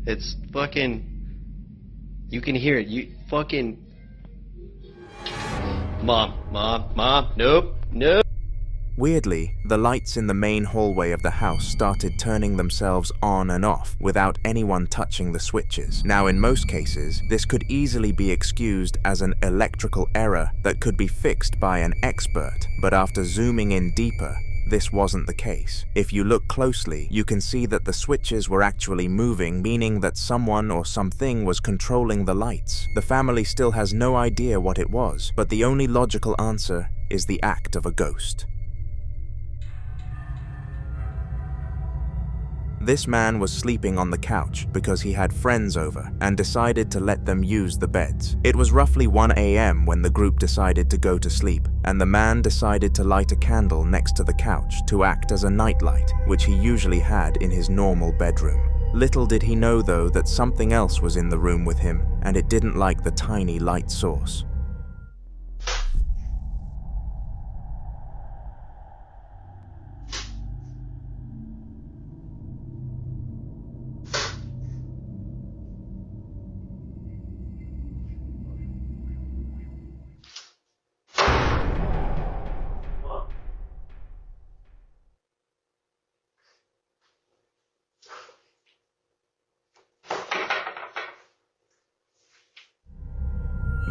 It's fucking... You can hear it. You fucking... Mom, nope. Weirdly, the lights in the main hallway of the house started turning themselves on and off without anyone touching the switches. Now, in most cases, this could easily be excused as an electrical error that could be fixed by an expert, but after zooming in deeper, this wasn't the case. If you look closely, you can see that the switches were actually moving, meaning that someone or something was controlling the lights. The family still has no idea what it was, but the only logical answer is the act of a ghost. This man was sleeping on the couch because he had friends over and decided to let them use the beds. It was roughly 1 a.m. when the group decided to go to sleep, and the man decided to light a candle next to the couch to act as a nightlight, which he usually had in his normal bedroom. Little did he know, though, that something else was in the room with him, and it didn't like the tiny light source.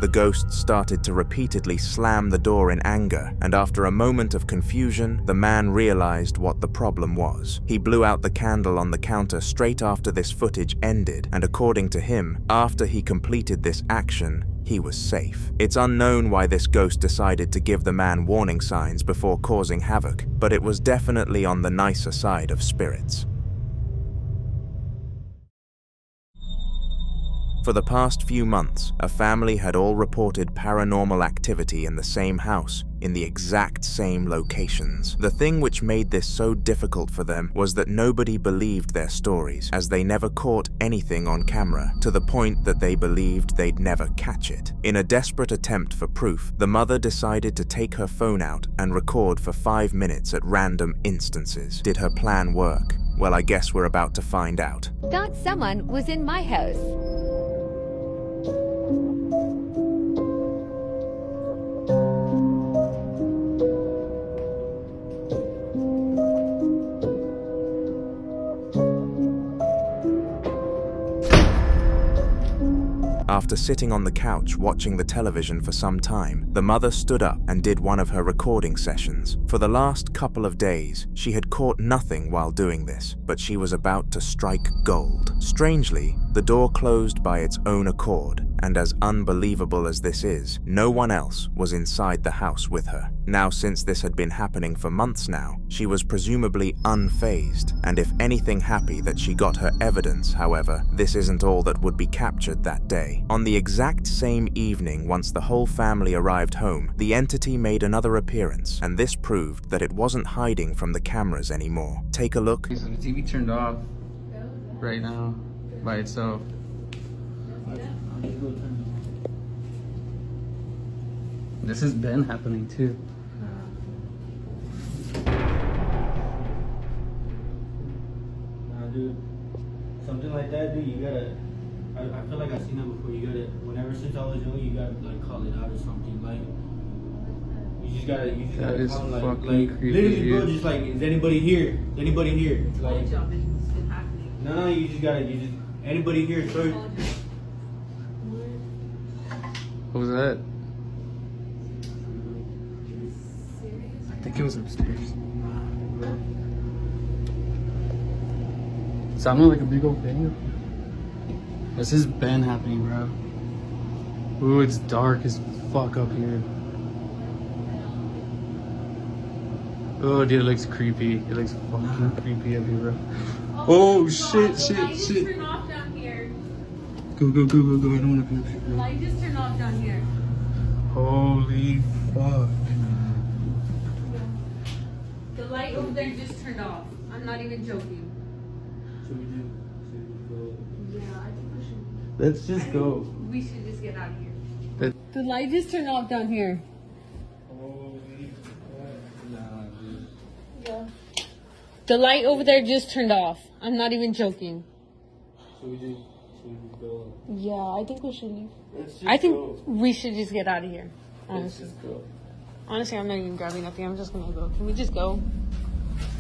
The ghost started to repeatedly slam the door in anger, and after a moment of confusion, the man realized what the problem was. He blew out the candle on the counter straight after this footage ended, and according to him, after he completed this action, he was safe. It's unknown why this ghost decided to give the man warning signs before causing havoc, but it was definitely on the nicer side of spirits. For the past few months, a family had all reported paranormal activity in the same house, in the exact same locations. The thing which made this so difficult for them was that nobody believed their stories, as they never caught anything on camera, to the point that they believed they'd never catch it. In a desperate attempt for proof, the mother decided to take her phone out and record for 5 minutes at random instances. Did her plan work? Well, I guess we're about to find out. Thought someone was in my house. After sitting on the couch watching the television for some time, the mother stood up and did one of her recording sessions. For the last couple of days, she had caught nothing while doing this, but she was about to strike gold. Strangely, the door closed by its own accord, and as unbelievable as this is, no one else was inside the house with her. Now, since this had been happening for months now, she was presumably unfazed, and if anything happy that she got her evidence. However, this isn't all that would be captured that day. On the exact same evening, once the whole family arrived home, the entity made another appearance, and this proved that it wasn't hiding from the cameras anymore. Take a look. So the TV turned off right now by itself. This has been happening too. Nah, dude. Something like that, dude, you gotta... I feel like I've seen that before. You gotta... Whenever since I was young, you gotta, like, call it out or something. Like... You just gotta call them, like... Creepy, literally, bro, dude. just like, is anybody here? Anybody here? Like... No, you just gotta... Anybody here first? What was that? I think it was upstairs. Sounded like a big old bang. This has been happening, bro. Ooh, it's dark as fuck up here. Oh, dude, it looks creepy. It looks fucking creepy up here, bro. Oh, shit. Turn off down here. Go. I don't want to be up here, The bro. light just turned off down here. Holy fuck. The light over there just turned off. I'm not even joking. Yeah, I think we should. Let's just go. We should just get out of here. The light just turned off down here. Yeah. The light over there just turned off. I'm not even joking. Should we just go? Yeah, I think we should leave. Let's just I think go. we should just get out of here. Honestly. Let's just go. Honestly, I'm not even grabbing nothing. I'm just gonna go. Can we just go?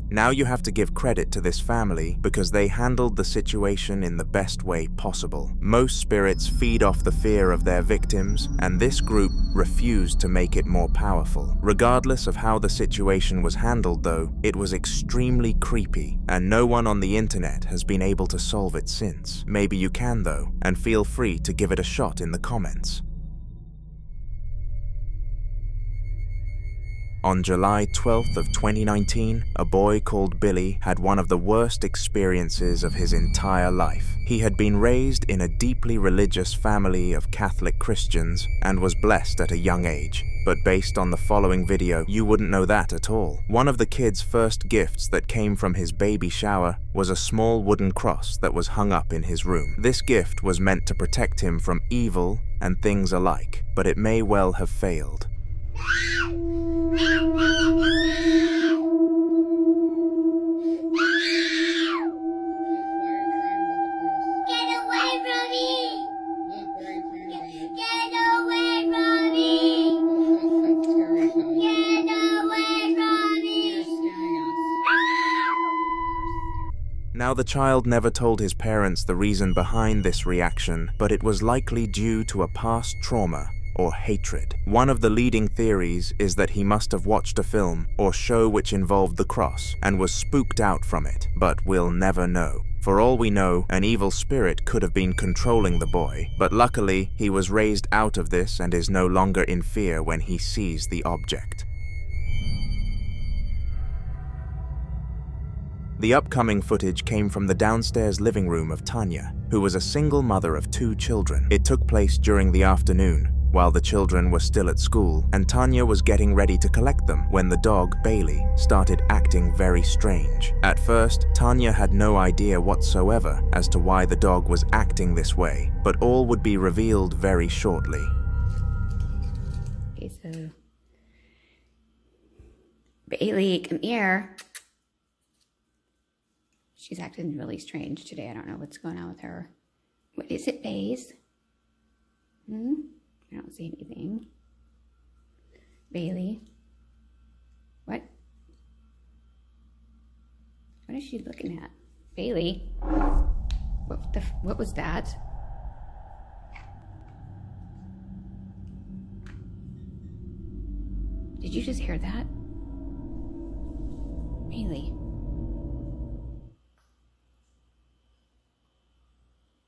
Now you have to give credit to this family because they handled the situation in the best way possible. Most spirits feed off the fear of their victims, and this group refused to make it more powerful. Regardless of how the situation was handled though, it was extremely creepy, and no one on the internet has been able to solve it since. Maybe you can though, and feel free to give it a shot in the comments. On July 12th of 2019, a boy called Billy had one of the worst experiences of his entire life. He had been raised in a deeply religious family of Catholic Christians and was blessed at a young age. But based on the following video, you wouldn't know that at all. One of the kid's first gifts that came from his baby shower was a small wooden cross that was hung up in his room. This gift was meant to protect him from evil and things alike, but it may well have failed. Get away from me! Get away from me! Get away from me! Now the child never told his parents the reason behind this reaction, but it was likely due to a past trauma or hatred. One of the leading theories is that he must have watched a film or show which involved the cross and was spooked out from it, but we'll never know. For all we know, an evil spirit could have been controlling the boy, but luckily he was raised out of this and is no longer in fear when he sees the object. The upcoming footage came from the downstairs living room of Tanya, who was a single mother of 2 children. It took place during the afternoon, while the children were still at school, and Tanya was getting ready to collect them when the dog, Bailey, started acting very strange. At first, Tanya had no idea whatsoever as to why the dog was acting this way, but all would be revealed very shortly. Okay, so Bailey, come here. She's acting really strange today. I don't know what's going on with her. What is it, Baze? I don't see anything. Bailey. What? What is she looking at? Bailey? What was that? Did you just hear that? Bailey.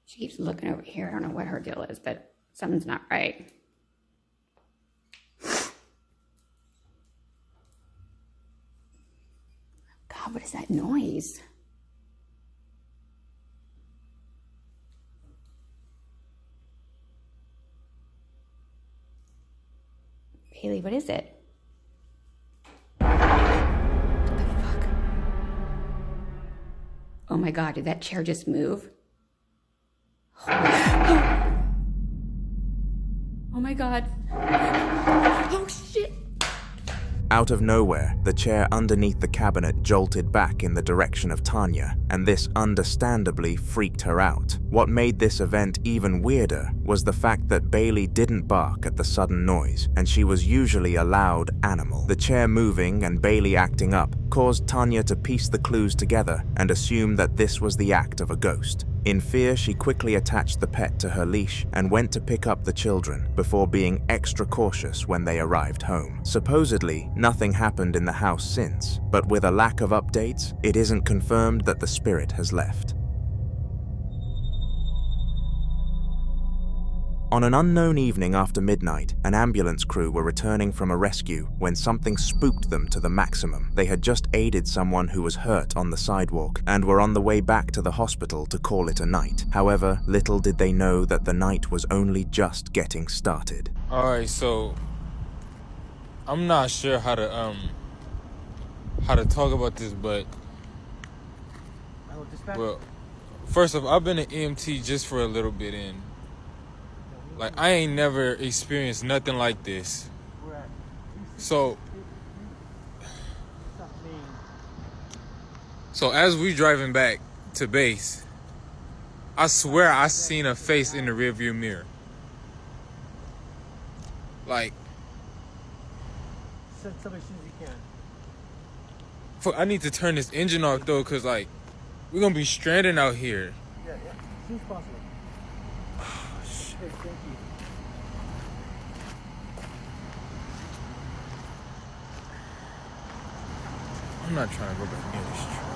She keeps looking over here. I don't know what her deal is, but something's not right. God, what is that noise? Bailey, what is it? What the fuck? Oh my God, did that chair just move? Oh my God. Oh shit. Out of nowhere, the chair underneath the cabinet jolted back in the direction of Tanya, and this understandably freaked her out. What made this event even weirder was the fact that Bailey didn't bark at the sudden noise, and she was usually a loud animal. The chair moving and Bailey acting up caused Tanya to piece the clues together and assume that this was the act of a ghost. In fear, she quickly attached the pet to her leash and went to pick up the children before being extra cautious when they arrived home. Supposedly, nothing happened in the house since, but with a lack of updates, it isn't confirmed that the spirit has left. On an unknown evening after midnight, an ambulance crew were returning from a rescue when something spooked them to the maximum. They had just aided someone who was hurt on the sidewalk and were on the way back to the hospital to call it a night. However, little did they know that the night was only just getting started. Alright, so I'm not sure how to talk about this, but well, first off, I've been an EMT just for a little bit, and like, I ain't never experienced nothing like this. So as we driving back to base, I swear I seen a face in the rearview mirror. Like, send somebody as soon as you can. Fuck, I need to turn this engine off though, cause like we're gonna be stranded out here. Yeah, as soon as possible. Oh, shit. Okay, thank you. I'm not trying to go back near this truck.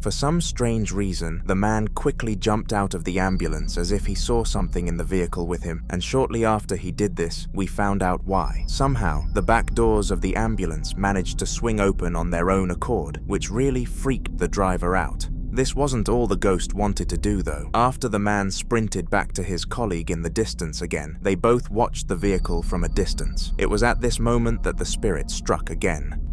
For some strange reason, the man quickly jumped out of the ambulance as if he saw something in the vehicle with him, and shortly after he did this, we found out why. Somehow, the back doors of the ambulance managed to swing open on their own accord, which really freaked the driver out. This wasn't all the ghost wanted to do though. After the man sprinted back to his colleague in the distance again, they both watched the vehicle from a distance. It was at this moment that the spirit struck again.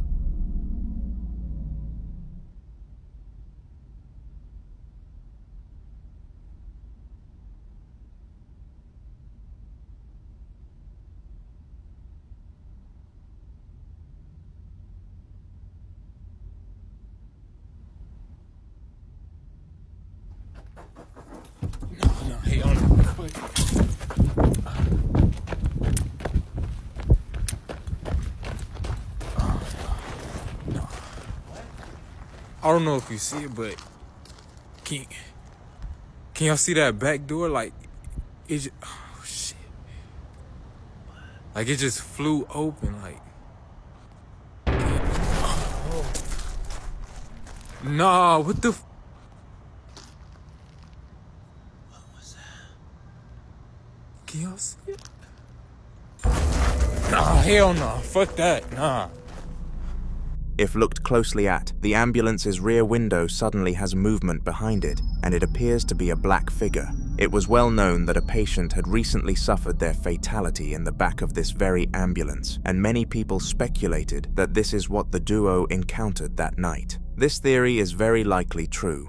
Hey, on it. Quick. No. I don't know if you see it, but can y'all see that back door? Like, it just, oh shit. Like, it just flew open, like. Oh. Nah, what the Can y'all see it? Nah, hell no. Fuck that. Nah. If looked closely at, the ambulance's rear window suddenly has movement behind it, and it appears to be a black figure. It was well known that a patient had recently suffered their fatality in the back of this very ambulance, and many people speculated that this is what the duo encountered that night. This theory is very likely true.